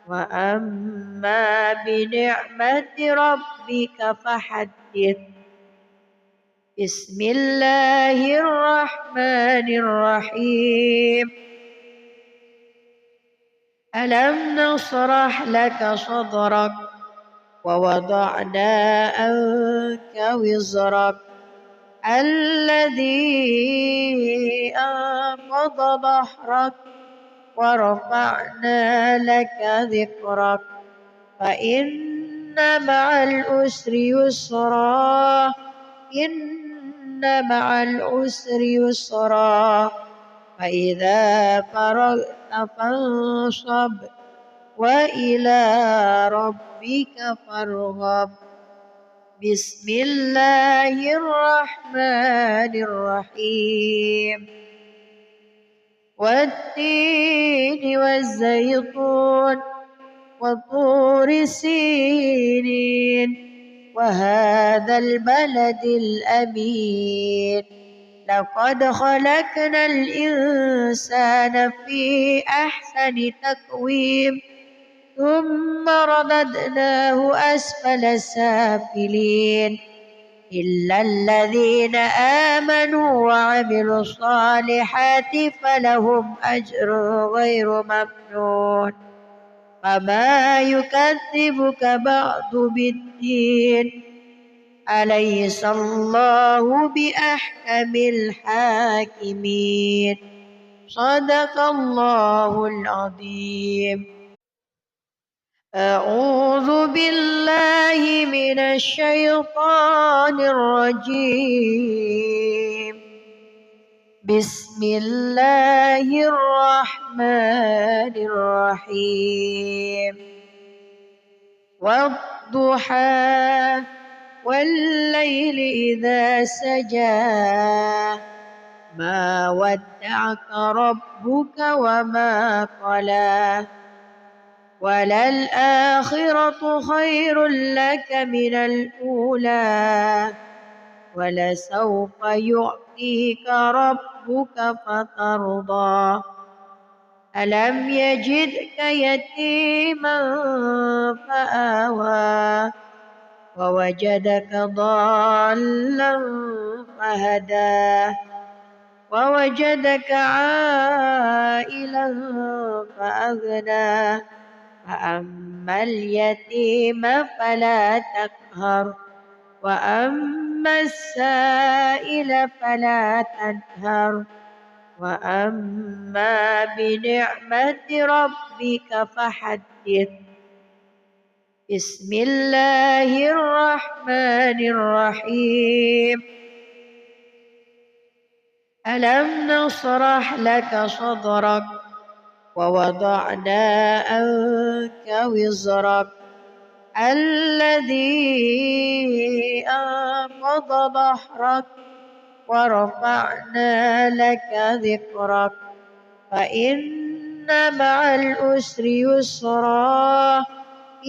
وأما بنعمة ربك فحدث بسم الله الرحمن الرحيم ألم نشرح لك صدرك ووضعنا عنك وزرك الذي أنقض ظهرك ورفعنا لك ذكرك فإن مع العسر يسرا إن مع العسر يسرا فإذا فرغت فانصب وإلى ربك فارغب بسم الله الرحمن الرحيم والتين والزيتون وطور سينين وهذا البلد الأمين لقد خلقنا الإنسان في أحسن تقويم ثم رددناه أسفل سافلين إلا الذين آمنوا وعملوا الصالحات فلهم أجر غير ممنون فما يكذبك بعد بالدين أليس الله بأحكم الحاكمين صدق الله العظيم. أعوذ بالله من الشيطان الرجيم بسم الله الرحمن الرحيم والضحى والليل إذا سجى ما ودعك ربك وما قلى وللآخرة خير لك من الأولى ولسوف يعطيك ربك فترضى ألم يجدك يتيما فآوى ووجدك ضالا فهدى ووجدك عائلا فأغنى فأما اليتيم فلا تقهر وأما السائل فلا تنهر وأما بنعمة ربك فحدث بسم الله الرحمن الرحيم ألم نشرح لك صدرك ووضعنا عنك وزرك الذي أنقض ظهرك ورفعنا لك ذكرك فإن مع العسر يسرا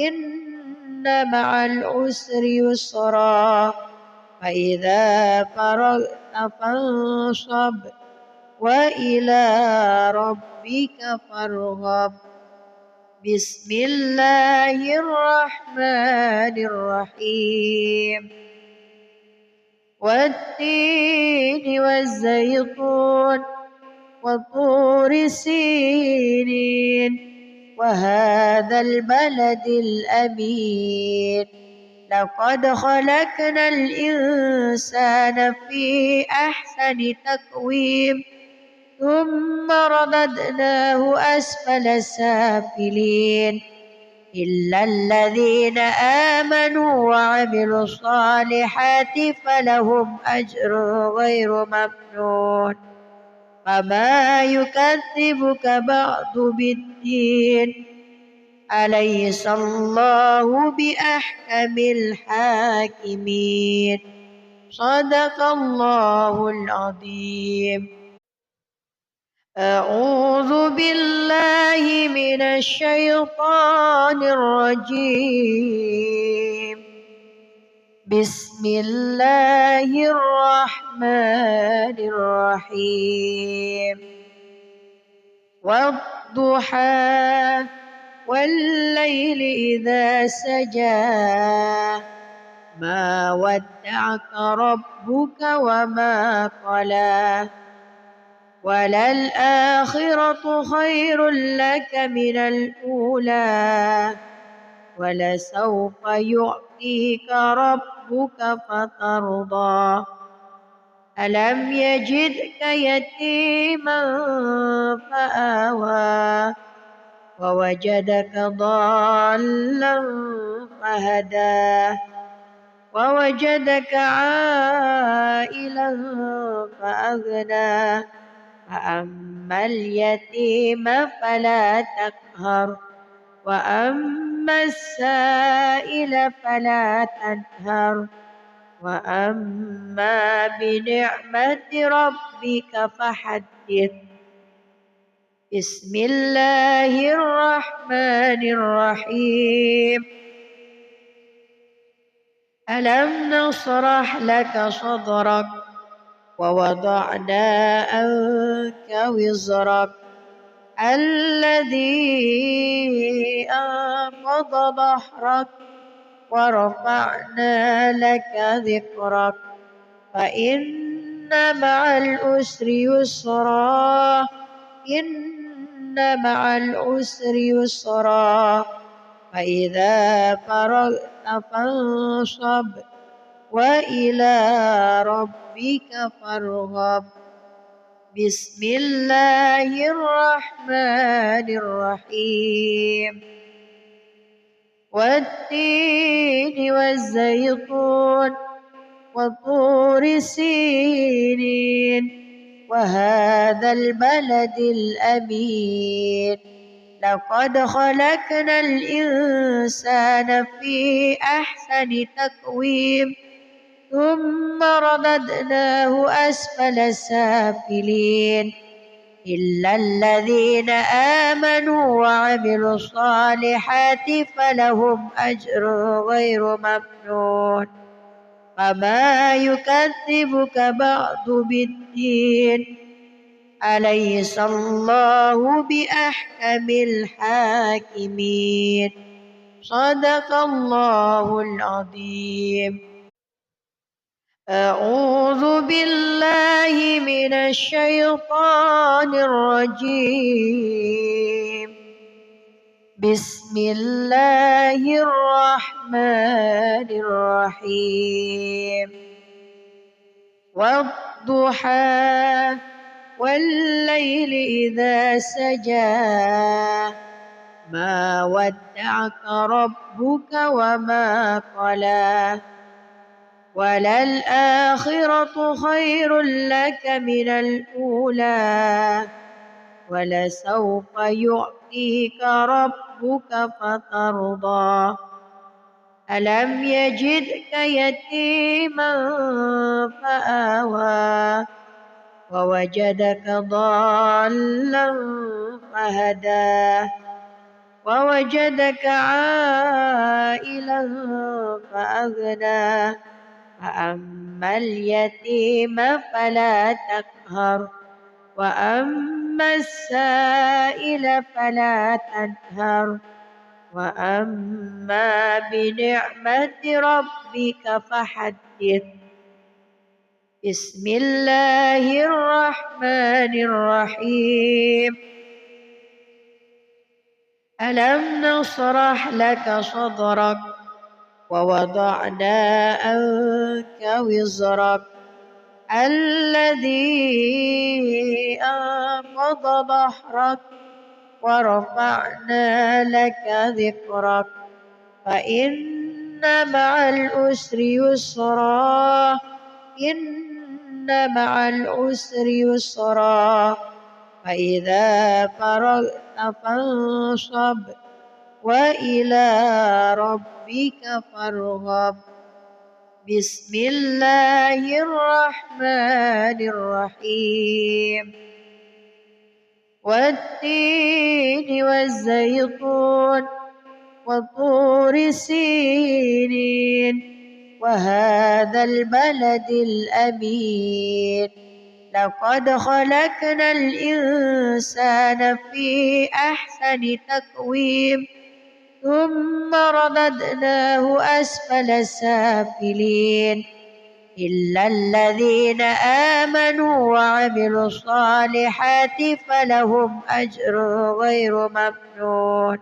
إن مع العسر يسرا فإذا فرغت فانصب وإلى ربك فارغب بسم الله الرحمن الرحيم والتين والزيتون وطور سينين وهذا البلد الأمين لقد خلقنا الإنسان في أحسن تقويم ثم رددناه أسفل سافلين إلا الذين آمنوا وعملوا الصالحات فلهم أجر غير ممنون فما يكذبك بعد بالدين أليس الله بأحكم الحاكمين صدق الله العظيم أعوذ بالله من الشيطان الرجيم بسم الله الرحمن الرحيم والضحى والليل إذا سجى ما ودعك ربك وما قلى وللآخرة خير لك من الأولى ولسوف يعطيك ربك فترضى ألم يجدك يتيما فآوى ووجدك ضالا فهدى ووجدك عائلا فأغنى فأما اليتيم فلا تقهر وأما السائل فلا تنهر وأما بنعمة ربك فحدث بسم الله الرحمن الرحيم ألم نشرح لك صدرك ووضعنا عنك وزرك الذي أنقض ظهرك ورفعنا لك ذكرك فإن مع العسر يسرا إن مع العسر يسرا فإذا فرغت فانصب وإلى ربك فارغب بسم الله الرحمن الرحيم والتين والزيتون وطور سينين وهذا البلد الأمين لقد خلقنا الإنسان في أحسن تقويم ثم رددناه أسفل سافلين إلا الذين آمنوا وعملوا الصالحات فلهم أجر غير ممنون فما يكذبك بعد بالدين أليس الله بأحكم الحاكمين صدق الله العظيم. أعوذ بالله من الشيطان الرجيم. بسم الله الرحمن الرحيم. والضحى والليل إذا سجى ما ودعك ربك وما قلى وللآخرة خير لك من الأولى ولسوف يعطيك ربك فترضى ألم يجدك يتيما فآوى ووجدك ضالا فهدى ووجدك عائلا فأغنى فأما اليتيم فلا تقهر وأما السائل فلا تنهر وأما بنعمة ربك فحدث. بسم الله الرحمن الرحيم. ألم نشرح لك صدرك ووضعنا عنك وزرك الذي أنقض ظهرك ورفعنا لك ذكرك فإن مع العسر يسرا إن مع العسر يسرا فإذا فرغت فانصب وإلى ربك فارغب. بسم الله الرحمن الرحيم. والتين والزيتون وطور سينين وهذا البلد الأمين لقد خلقنا الإنسان في أحسن تقويم ثم رددناه أسفل سافلين إلا الذين آمنوا وعملوا الصالحات فلهم أجر غير ممنون.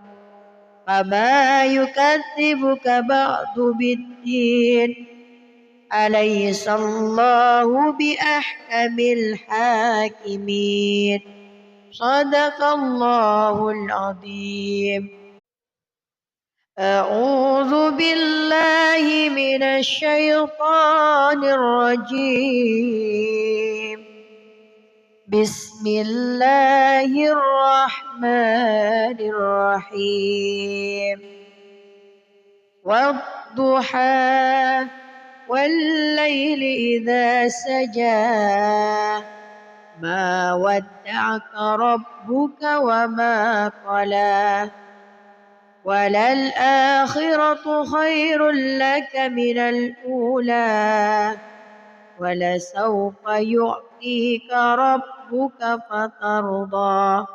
فما يكذبك بعد بالدين أليس الله بأحكم الحاكمين صدق الله العظيم. أعوذ بالله من الشيطان الرجيم. بسم الله الرحمن الرحيم. والضحى والليل إذا سجى ما ودعك ربك وما قلى وللآخرة خير لك من الأولى ولسوف يعطيك ربك فترضى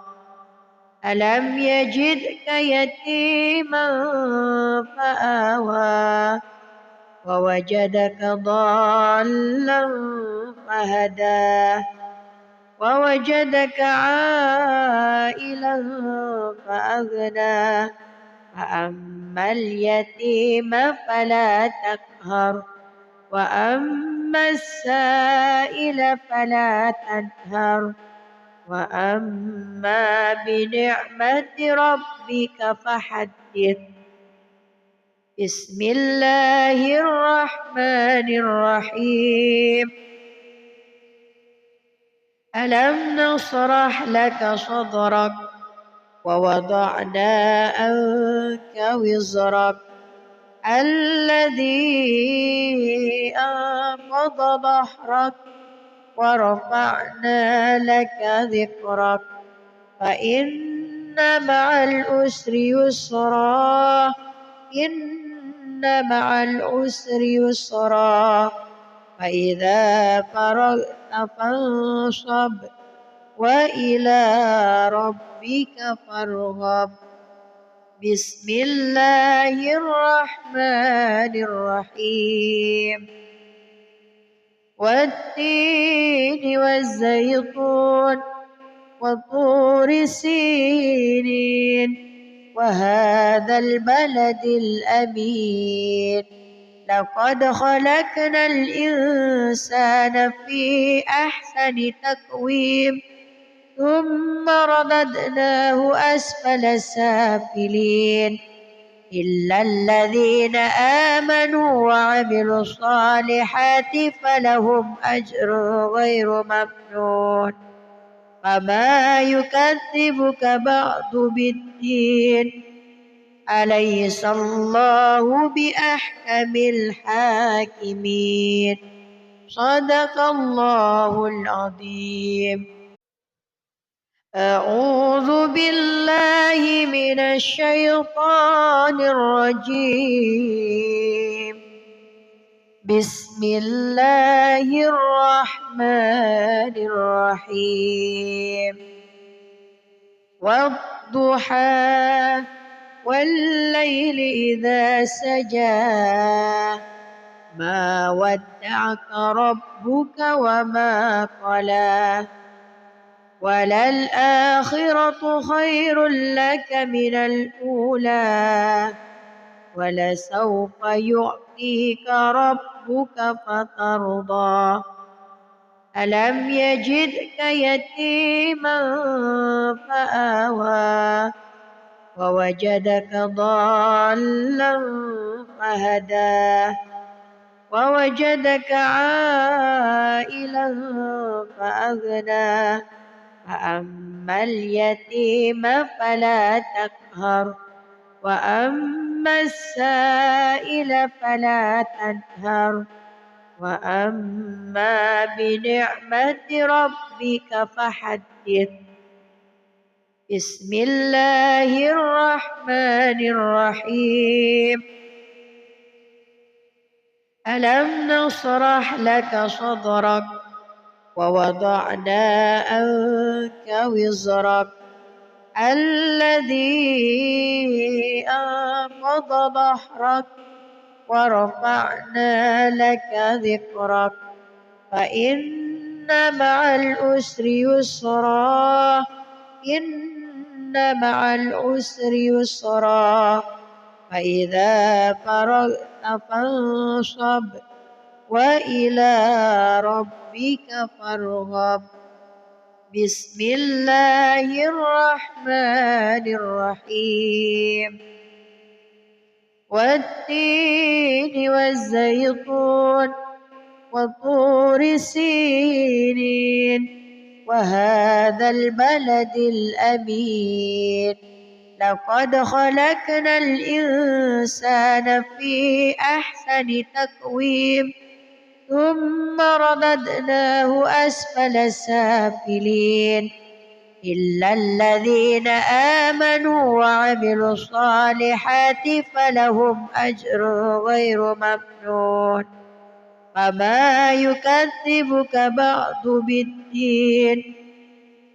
ألم يجدك يتيما فآوى ووجدك ضالا فهدى ووجدك عائلا فأغنى فأما اليتيم فلا تقهر وأما السائل فلا تنهر وأما بنعمة ربك فحدث. بسم الله الرحمن الرحيم. ألم نشرح لك صدرك ووضعنا عنك وزرك الذي أنقض ظهرك ورفعنا لك ذكرك فإن مع العسر يسرا إن مع العسر يسرا فإذا فرغت فانصب وإلى ربك فارغب. بسم الله الرحمن الرحيم. والتين والزيتون وطور سينين وهذا البلد الأمين لقد خلقنا الإنسان في أحسن تقويم ثم رددناه أسفل سافلين إلا الذين آمنوا وعملوا الصالحات فلهم أجر غير ممنون. فما يكذبك بعد بالدين أليس الله بأحكم الحاكمين. صدق الله العظيم. أعوذ بالله من الشيطان الرجيم. بسم الله الرحمن الرحيم. والضحى والليل إذا سجى ما ودعك ربك وما قلى وللآخرة خير لك من الأولى ولسوف يعطيك ربك فترضى. ألم يجدك يتيما فآوى ووجدك ضالا فهدى ووجدك عائلا فأغنى فأما اليتيم فلا تقهر وأما السائل فلا تنهر وأما بنعمة ربك فحدث. بسم الله الرحمن الرحيم. ألم نشرح لك صدرك ووضعنا عنك وزرك الذي أنقض ظهرك ورفعنا لك ذكرك فإن مع العسر يسرا إن مع العسر يسرا فإذا فرغت فانصب وإلى ربك فارغب. بسم الله الرحمن الرحيم. والتين والزيتون وطور سينين وهذا البلد الأمين لقد خلقنا الإنسان في أحسن تقويم ثم رددناه أسفل سافلين إلا الذين آمنوا وعملوا الصالحات فلهم أجر غير ممنون. فما يكذبك بعد بالدين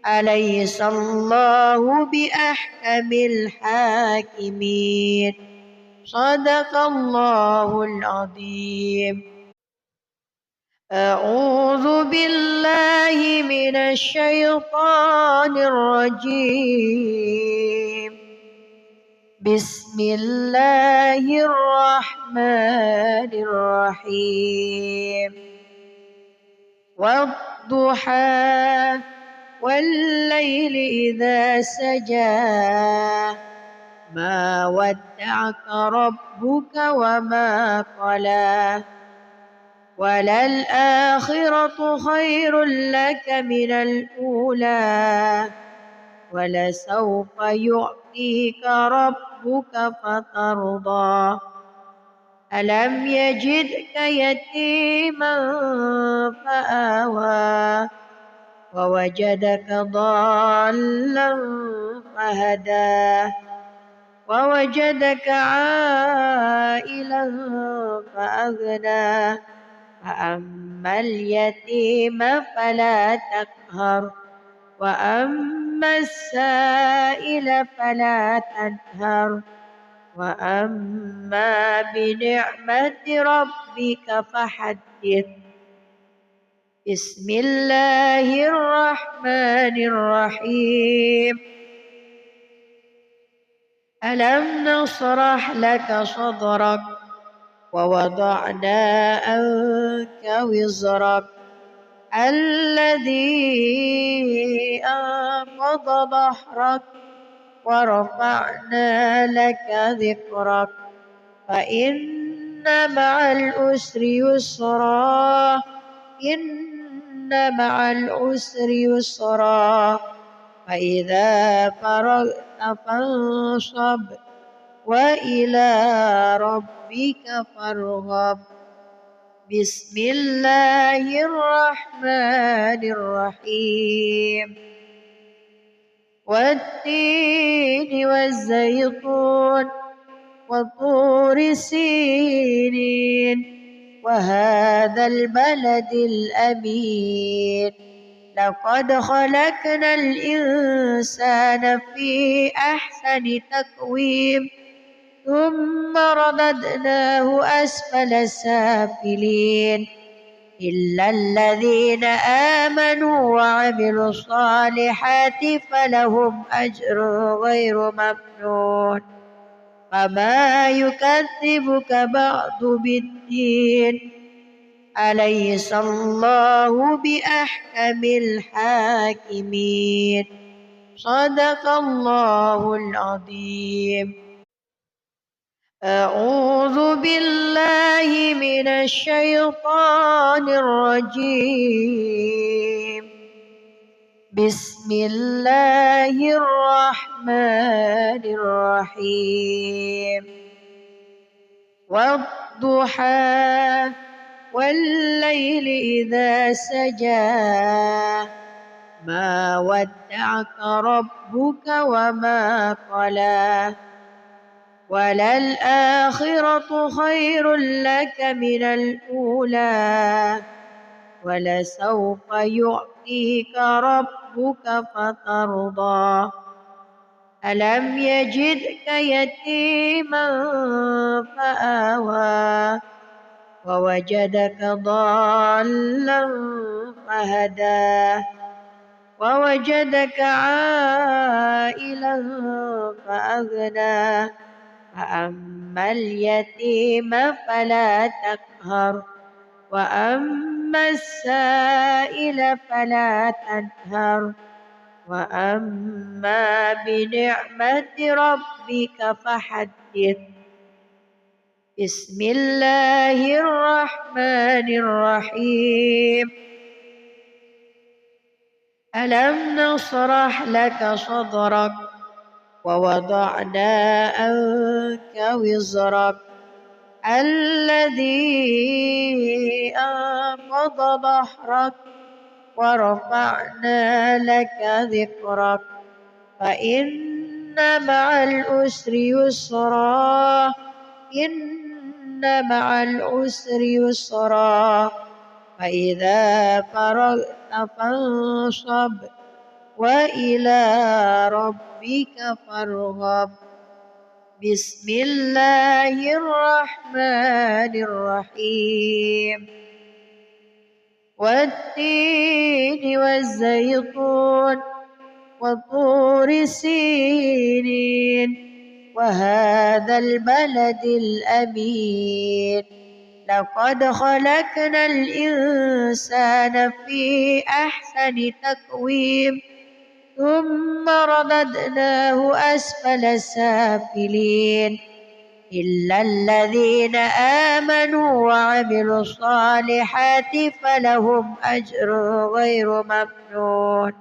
أليس الله بأحكم الحاكمين. صدق الله العظيم. أعوذ بالله من الشيطان الرجيم. بسم الله الرحمن الرحيم. والضحى والليل إذا سجى ما ودعك ربك وما قلى وللآخرة خير لك من الأولى ولسوف يعطيك ربك فترضى. ألم يجدك يتيما فآوى ووجدك ضالا فهدى ووجدك عائلا فأغنى فأما اليتيم فلا تقهر وأما السائل فلا تنهر وأما بنعمة ربك فحدث. بسم الله الرحمن الرحيم. ألم نشرح لك صدرك ووضعنا عنك وزرك الذي أنقض ظهرك ورفعنا لك ذكرك فإن مع العسر يسرا إن مع العسر يسرا فإذا فرغت فانصب وإلى ربك فارغب. بسم الله الرحمن الرحيم. والتين والزيتون وطور سينين وهذا البلد الأمين لقد خلقنا الإنسان في أحسن تقويم ثم رددناه أسفل سافلين إلا الذين آمنوا وعملوا الصالحات فلهم أجر غير ممنون فما يكذبك بعد بالدين أليس الله بأحكم الحاكمين. صدق الله العظيم. أعوذ بالله من الشيطان الرجيم. بسم الله الرحمن الرحيم. والضحى والليل إذا سجى ما ودعك ربك وما قلى وللآخرة خير لك من الأولى ولسوف يعطيك ربك فترضى ألم يجدك يتيما فآوى ووجدك ضالا فهدى ووجدك عائلا فأغنى فأما اليتيم فلا تقهر وأما السائل فلا تنهر وأما بنعمة ربك فحدث. بسم الله الرحمن الرحيم. ألم نشرح لك صدرك ووضعنا عنك وزرك الذي أنقض ظهرك ورفعنا لك ذكرك فإن مع العسر يسرا إن مع العسر يسرا فإذا فرغت فانصب وإلى ربك فارغب. بسم الله الرحمن الرحيم. والتين والزيتون وطور سينين وهذا البلد الأمين لقد خلقنا الإنسان في أحسن تقويم ثم رددناه أسفل سافلين إلا الذين آمنوا وعملوا الصالحات فلهم أجر غير ممنون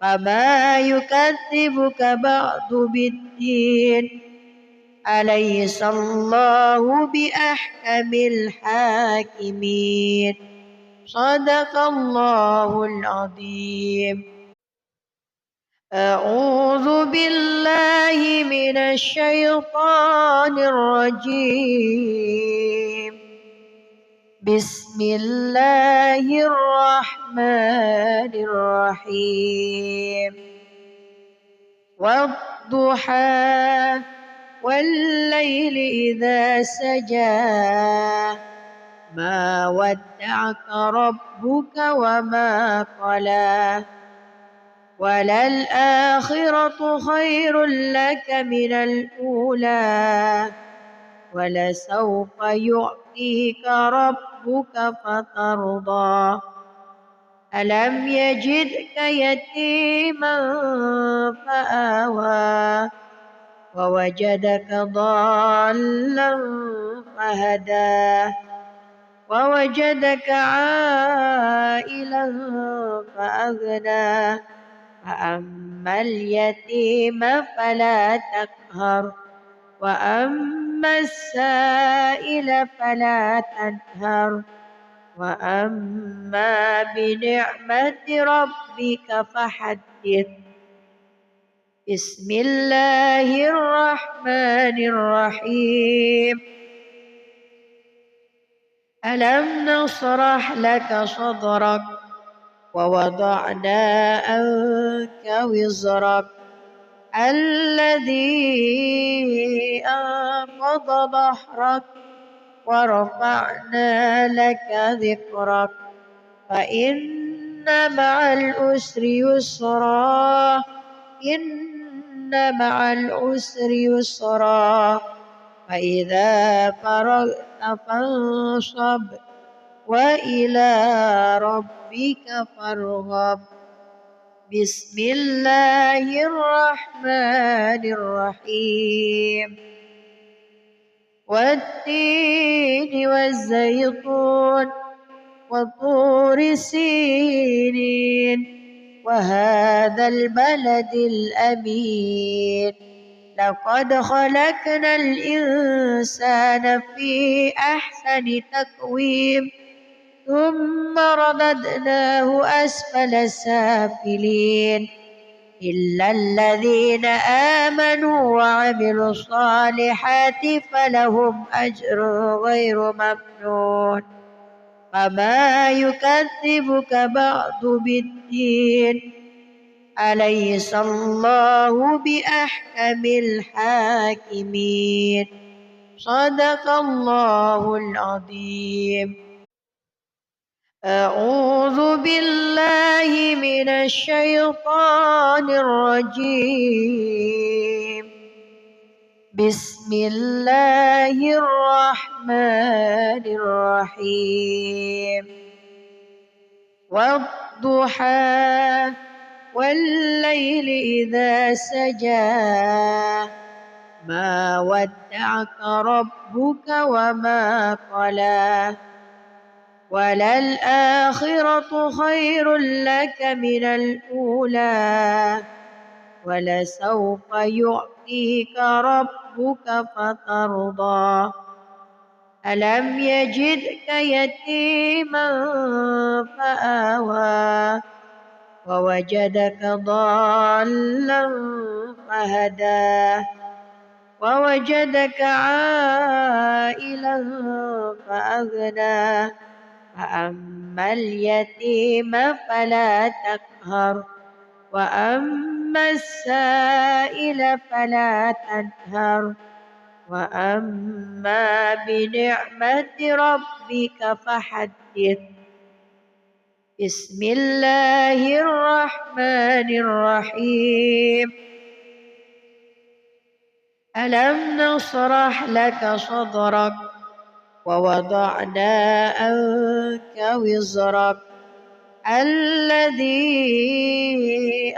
فما يكذبك بعد بالدين أليس الله بأحكم الحاكمين. صدق الله العظيم. أعوذ بالله من الشيطان الرجيم. بسم الله الرحمن الرحيم. والضحى والليل إذا سجى ما ودعك ربك وما قلى وللآخرة خير لك من الأولى ولسوف يعطيك ربك فترضى ألم يجدك يتيما فآوى ووجدك ضالا فهدى ووجدك عائلا فأغنى فأما اليتيم فلا تقهر وأما السائل فلا تنهر وأما بنعمة ربك فحدث. بسم الله الرحمن الرحيم. ألم نشرح لك صدرك ووضعنا عنك وزرك الذي أنقض ظهرك ورفعنا لك ذكرك فإن مع العسر يسرا إن مع العسر يسرا فإذا فرغت فانصب وإلى ربك فارغب. بسم الله الرحمن الرحيم. والتين والزيتون وطور سينين وهذا البلد الأمين لقد خلقنا الإنسان في أحسن تقويم ثم رددناه أسفل سافلين إلا الذين آمنوا وعملوا الصالحات فلهم أجر غير ممنون فما يكذبك بعد بالدين أليس الله بأحكم الحاكمين صدق الله العظيم. أعوذ بالله من الشيطان الرجيم. بسم الله الرحمن الرحيم. والضحى والليل إذا سجى ما ودعك ربك وما قلى وللآخرة خير لك من الأولى ولسوف يعطيك ربك فترضى ألم يجدك يتيما فآوى ووجدك ضالا فهدى ووجدك عائلا فأغنى فأما اليتيم فلا تقهر وأما السائل فلا تنهر وأما بنعمة ربك فحدث. بسم الله الرحمن الرحيم. ألم نشرح لك صدرك ووضعنا عنك وزرك الذي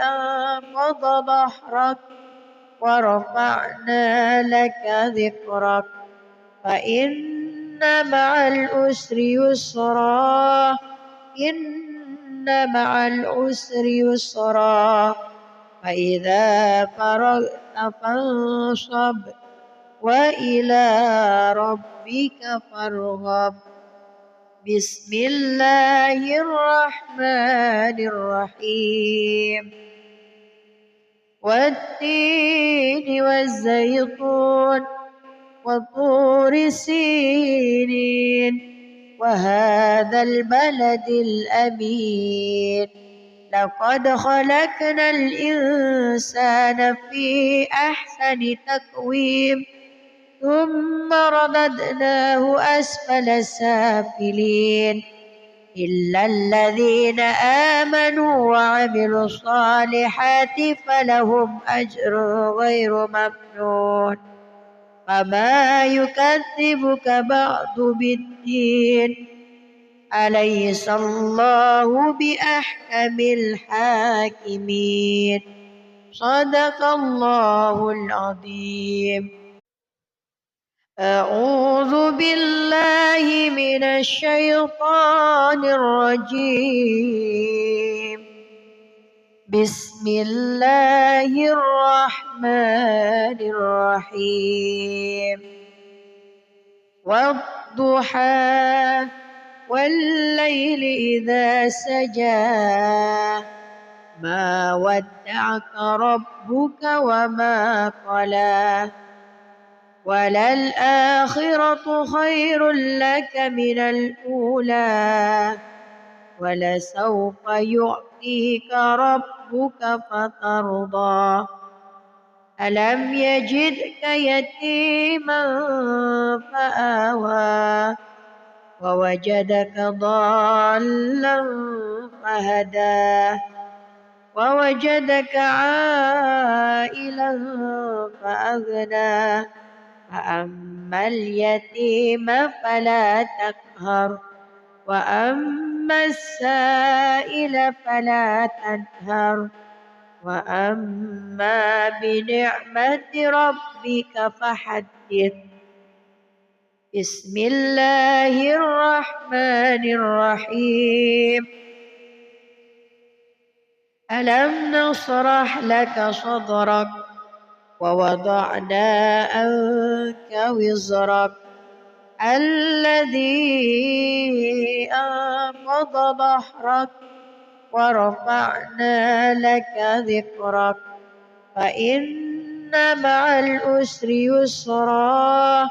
أنقض ظهرك ورفعنا لك ذكرك فإن مع العسر يسرا إن مع العسر يسرا فإذا فرغت فانصب وإلى ربك فارغب. بسم الله الرحمن الرحيم. والتين والزيتون وطور سينين وهذا البلد الأمين لقد خلقنا الإنسان في أحسن تقويم ثم رددناه أسفل سافلين إلا الذين آمنوا وعملوا الصالحات فلهم أجر غير ممنون فما يكذبك بعد بالدين أليس الله بأحكم الحاكمين صدق الله العظيم. أعوذ بالله من الشيطان الرجيم. بسم الله الرحمن الرحيم. والضحى والليل إذا سجى ما ودعك ربك وما قلى وللآخرة خير لك من الأولى ولسوف يعطيك ربك فترضى ألم يجدك يتيما فآوى ووجدك ضالا فهدى ووجدك عائلا فأغنى فأما اليتيم فلا تقهر وأما السائل فلا تنهر وأما بنعمة ربك فحدث. بسم الله الرحمن الرحيم. ألم نشرح لك صدرك ووضعنا عنك وزرك الذي أنقض ظهرك ورفعنا لك ذكرك فإن مع العسر يسرا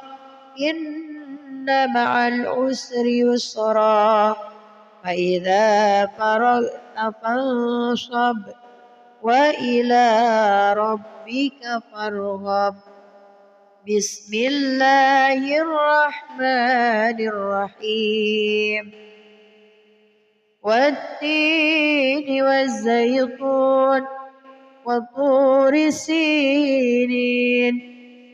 إن مع العسر يسرا فإذا فرغت فانصب وإلى ربك فارغب. بسم الله الرحمن الرحيم. والتين والزيتون وطور سينين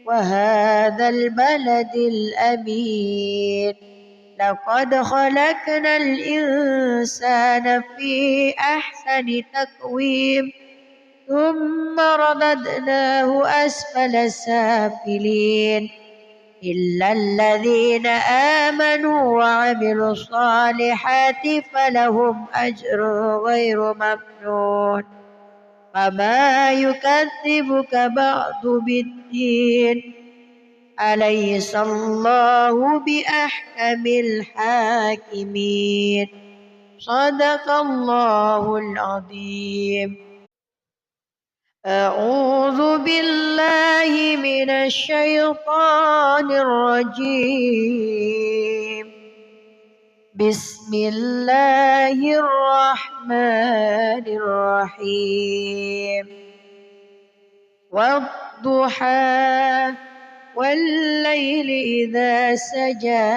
وهذا البلد الأمين لقد خلقنا الإنسان في أحسن تقويم ثم رددناه أسفل سافلين إلا الذين آمنوا وعملوا الصالحات فلهم أجر غير ممنون فما يكذبك بعد بالدين أليس الله بأحكم الحاكمين صدق الله العظيم. أعوذ بالله من الشيطان الرجيم. بسم الله الرحمن الرحيم. والضحى والليل إذا سجى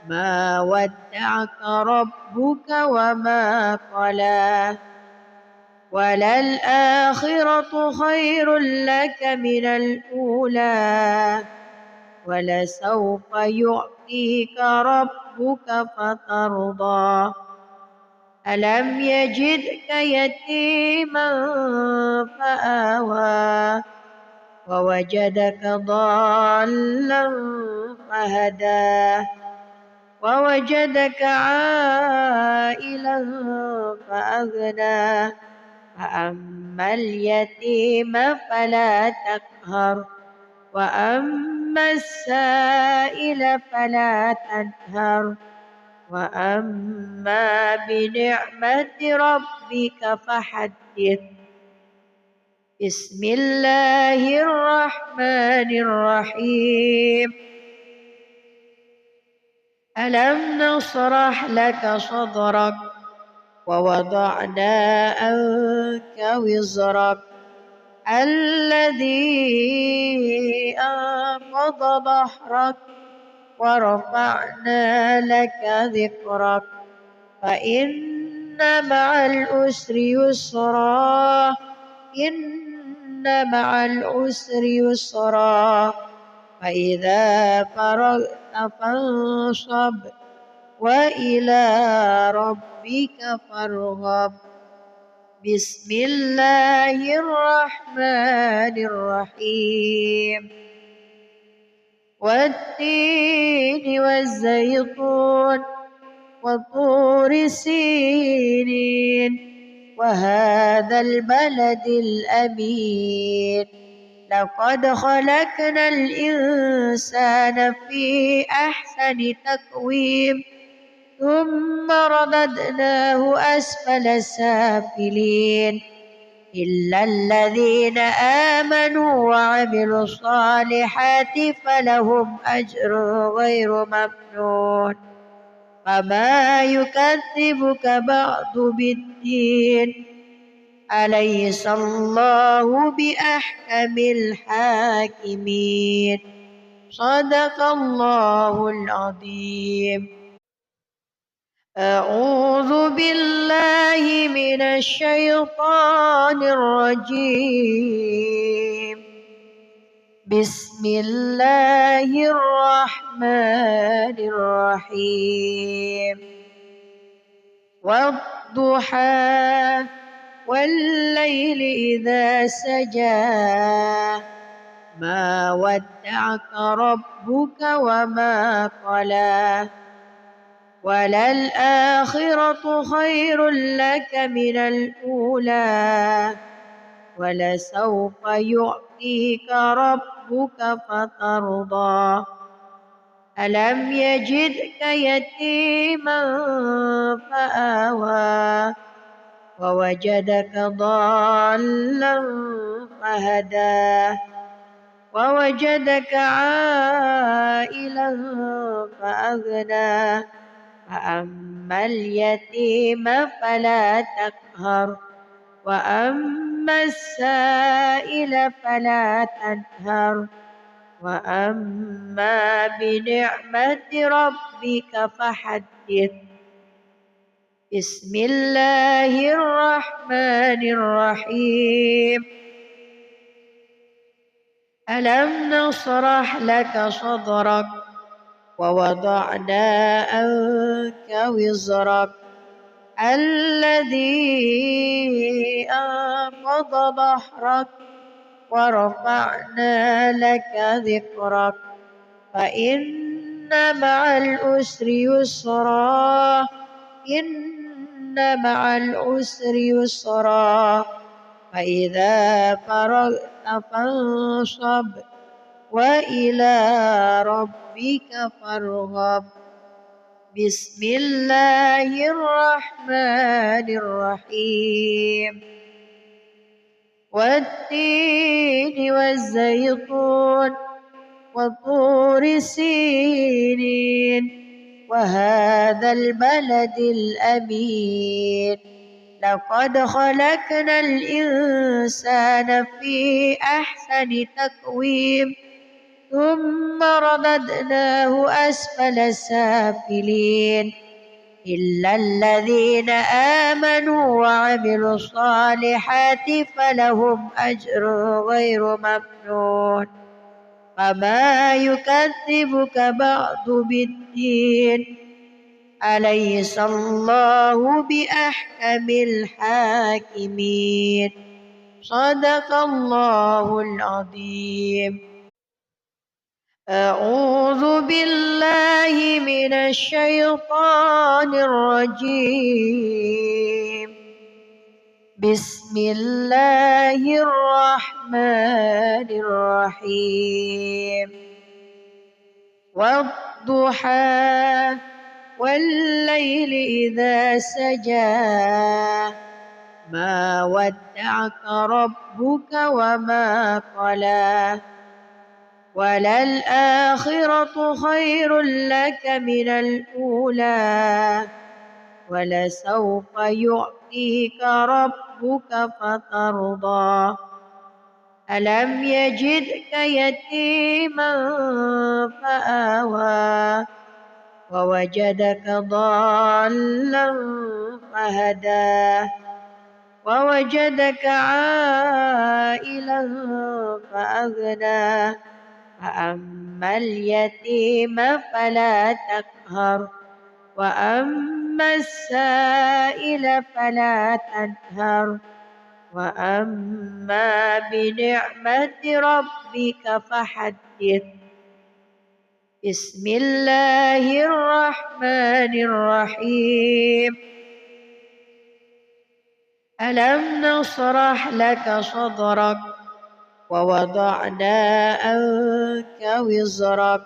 ما ودعك ربك وما قلى وللآخرة خير لك من الأولى ولسوف يعطيك ربك فترضى ألم يجدك يتيما فآوى ووجدك ضالا فهدى ووجدك عائلا فأغنى فأما اليتيم فلا تقهر وأما السائل فلا تنهر وأما بنعمة ربك فحدث. بسم الله الرحمن الرحيم ألم نشرح لك صدرك ووضعنا عنك وزرك الذي أنقض ظهرك ورفعنا لك ذكرك فإن مع العسر يسرا إن مع العسر يسرا فإذا فرغت فانصب وإلى ربك فارغب بسم الله الرحمن الرحيم والتين والزيتون وطور سينين وهذا البلد الأمين لقد خلقنا الإنسان في أحسن تقويم ثم رددناه أسفل سافلين إلا الذين آمنوا وعملوا الصالحات فلهم أجر غير ممنون فما يكذبك بعد بالدين أليس الله بأحكم الحاكمين صدق الله العظيم. أعوذ بالله من الشيطان الرجيم بسم الله الرحمن الرحيم والضحى والليل إذا سجى ما ودعك ربك وما قلى وللآخرة خير لك من الأولى ولسوف يعطيك ربك فترضى ألم يجدك يتيما فآوى ووجدك ضالا فهدى ووجدك عائلا فأغنى فأما اليتيم فلا تقهر وأما السائل فلا تنهر وأما بنعمة ربك فحدث بسم الله الرحمن الرحيم ألم نشرح لك صدرك ووضعنا عنك وزرك الذي أنقض ظهرك ورفعنا لك ذكرك فإن مع العسر يسرا إن مع العسر يسرا فإذا فرغت فانصب وإلى ربك فارغب بسم الله الرحمن الرحيم والتين والزيتون وطور سينين وهذا البلد الأمين لقد خلقنا الإنسان في أحسن تقويم ثم رددناه أسفل سافلين إلا الذين آمنوا وعملوا الصالحات فلهم أجر غير ممنون فما يكذبك بعد بالدين أليس الله بأحكم الحاكمين صدق الله العظيم. أعوذ بالله من الشيطان الرجيم بسم الله الرحمن الرحيم والضحى والليل إذا سجى ما ودعك ربك وما قلى وللآخرة خير لك من الأولى ولسوف يعطيك ربك فترضى ألم يجدك يتيما فآوى ووجدك ضالا فهدى ووجدك عائلا فأغنى فأما اليتيم فلا تقهر وأما السائل فلا تنهر وأما بنعمة ربك فحدث بسم الله الرحمن الرحيم ألم نشرح لك صدرك ووضعنا عنك وزرك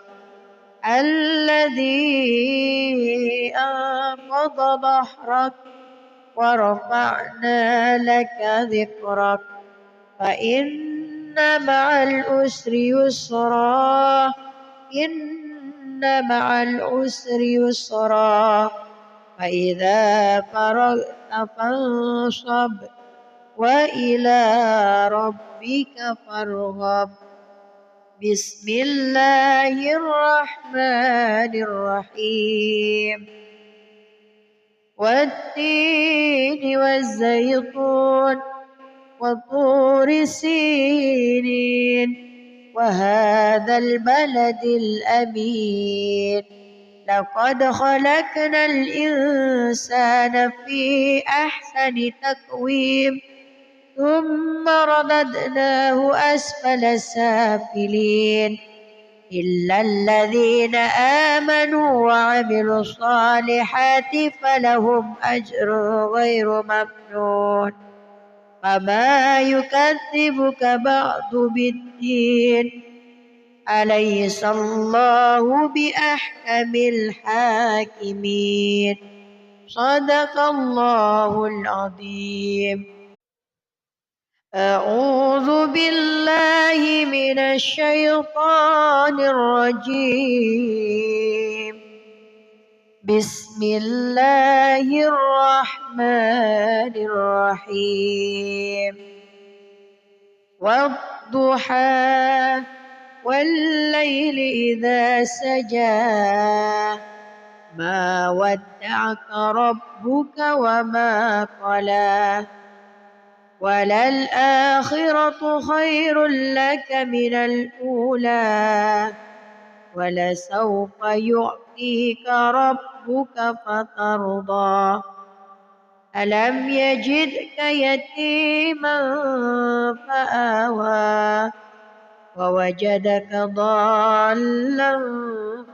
الذي أنقض ظهرك ورفعنا لك ذكرك فإن مع العسر يسرا إن مع العسر يسرا فإذا فرغت فانصب وإلى ربك فارغب بسم الله الرحمن الرحيم والتين والزيتون وطور سينين وهذا البلد الأمين لقد خلقنا الإنسان في أحسن تقويم ثم رددناه أسفل سافلين إلا الذين آمنوا وعملوا الصالحات فلهم أجر غير ممنون فما يكذبك بعد بالدين أليس الله بأحكم الحاكمين صدق الله العظيم أعوذ بالله من الشيطان الرجيم بسم الله الرحمن الرحيم والضحى والليل إذا سجى ما ودعك ربك وما قلى وللآخرة خير لك من الأولى ولسوف يعطيك ربك فترضى ألم يجدك يتيما فآوى ووجدك ضالا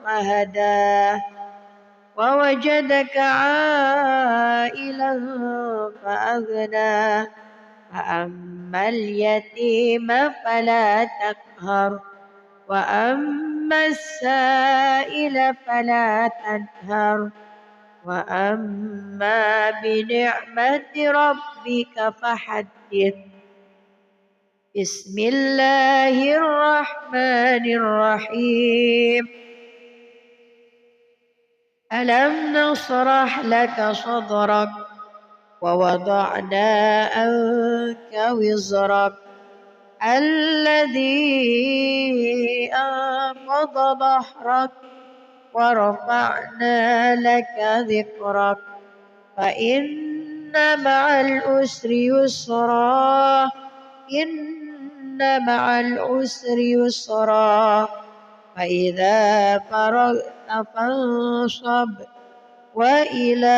فهدى ووجدك عائلا فأغنى فأما اليتيم فلا تقهر وأما السائل فلا تنهر وأما بنعمة ربك فحدث بسم الله الرحمن الرحيم ألم نشرح لك صدرك ووضعنا عنك وزرك الذي أنقض ظهرك ورفعنا لك ذكرك فإن مع العسر يسرا إن مع العسر يسرا فإذا فرغت فانصب وإلى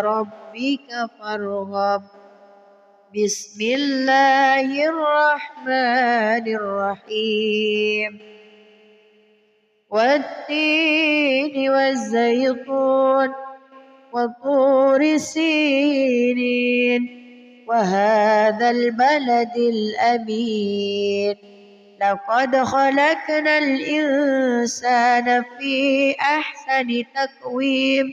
ربك فارغب بسم الله الرحمن الرحيم والتين والزيتون وطور سينين وهذا البلد الأمين لقد خلقنا الإنسان في أحسن تقويم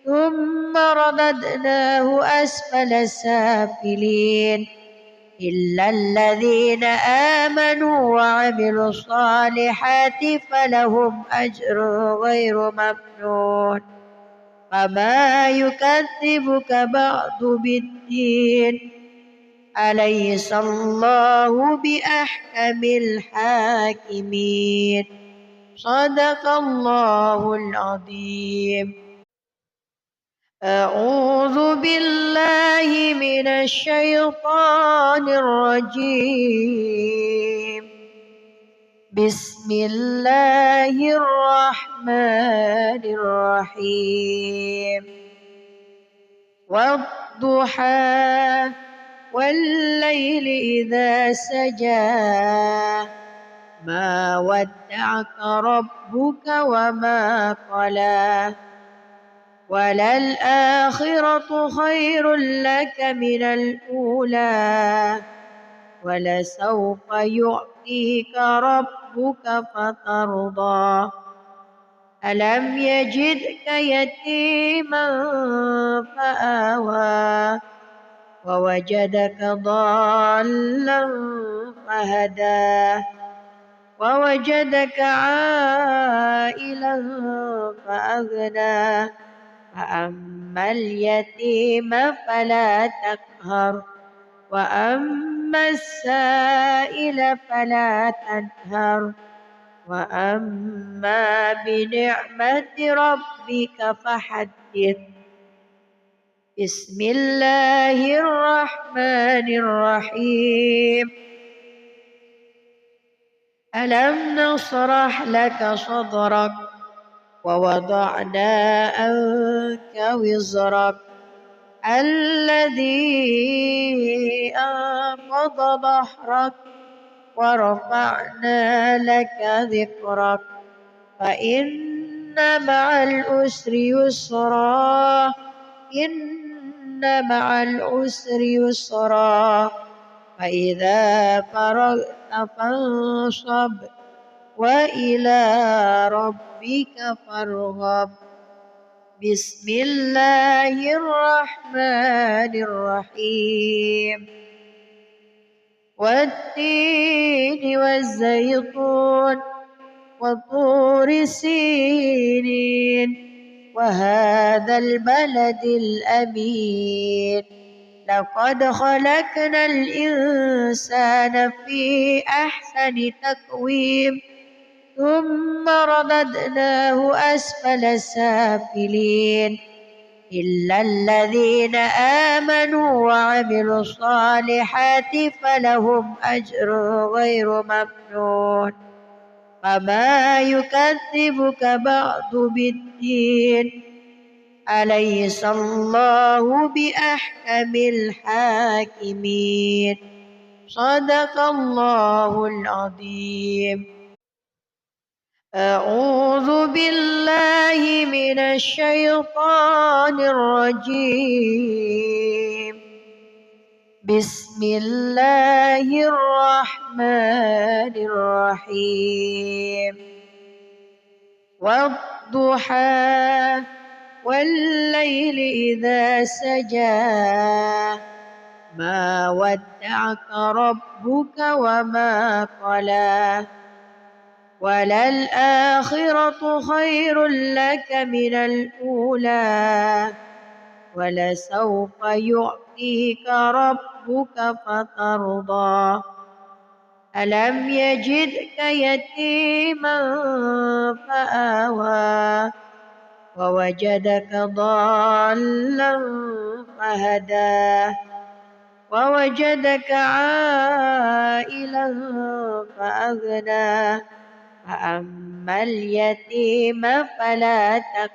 ثم رددناه أسفل سافلين إلا الذين آمنوا وعملوا الصالحات فلهم أجر غير ممنون فما يكذبك بعد بالدين أليس الله بأحكم الحاكمين صدق الله العظيم. أعوذ بالله من الشيطان الرجيم. بسم الله الرحمن الرحيم. والضحى والليل إذا سجى ما ودعك ربك وما قلى وللآخرة خير لك من الأولى ولسوف يعطيك ربك فترضى ألم يجدك يتيما فآوى ووجدك ضالا فهدى ووجدك عائلا فأغنى فأما اليتيم فلا تقهر وأما السائل فلا تنهر وأما بنعمة ربك فحدث. بسم الله الرحمن الرحيم. ألم نشرح لك صدرك ووضعنا عنك وزرك الذي أنقض ظهرك ورفعنا لك ذكرك فإن مع العسر يسرا إن مع العسر يسرا فإذا فرغت فانصب وإلى ربك فارغب. بسم الله الرحمن الرحيم. والتين والزيتون وطور سينين وهذا البلد الأمين لقد خلقنا الإنسان في أحسن تقويم ثم رددناه أسفل سافلين إلا الذين آمنوا وعملوا الصالحات فلهم أجر غير ممنون فما يكذبك بعد بالدين أليس الله بأحكم الحاكمين صدق الله العظيم. أعوذ بالله من الشيطان الرجيم. بسم الله الرحمن الرحيم. والضحى والليل إذا سجى ما ودعك ربك وما قلى وللآخرة خير لك من الأولى ولسوف يعطيك ربك فترضى ألم يجدك يتيما فآوى ووجدك ضالا فهدى ووجدك عائلا فأغنى فأما اليتيم فلا تقهر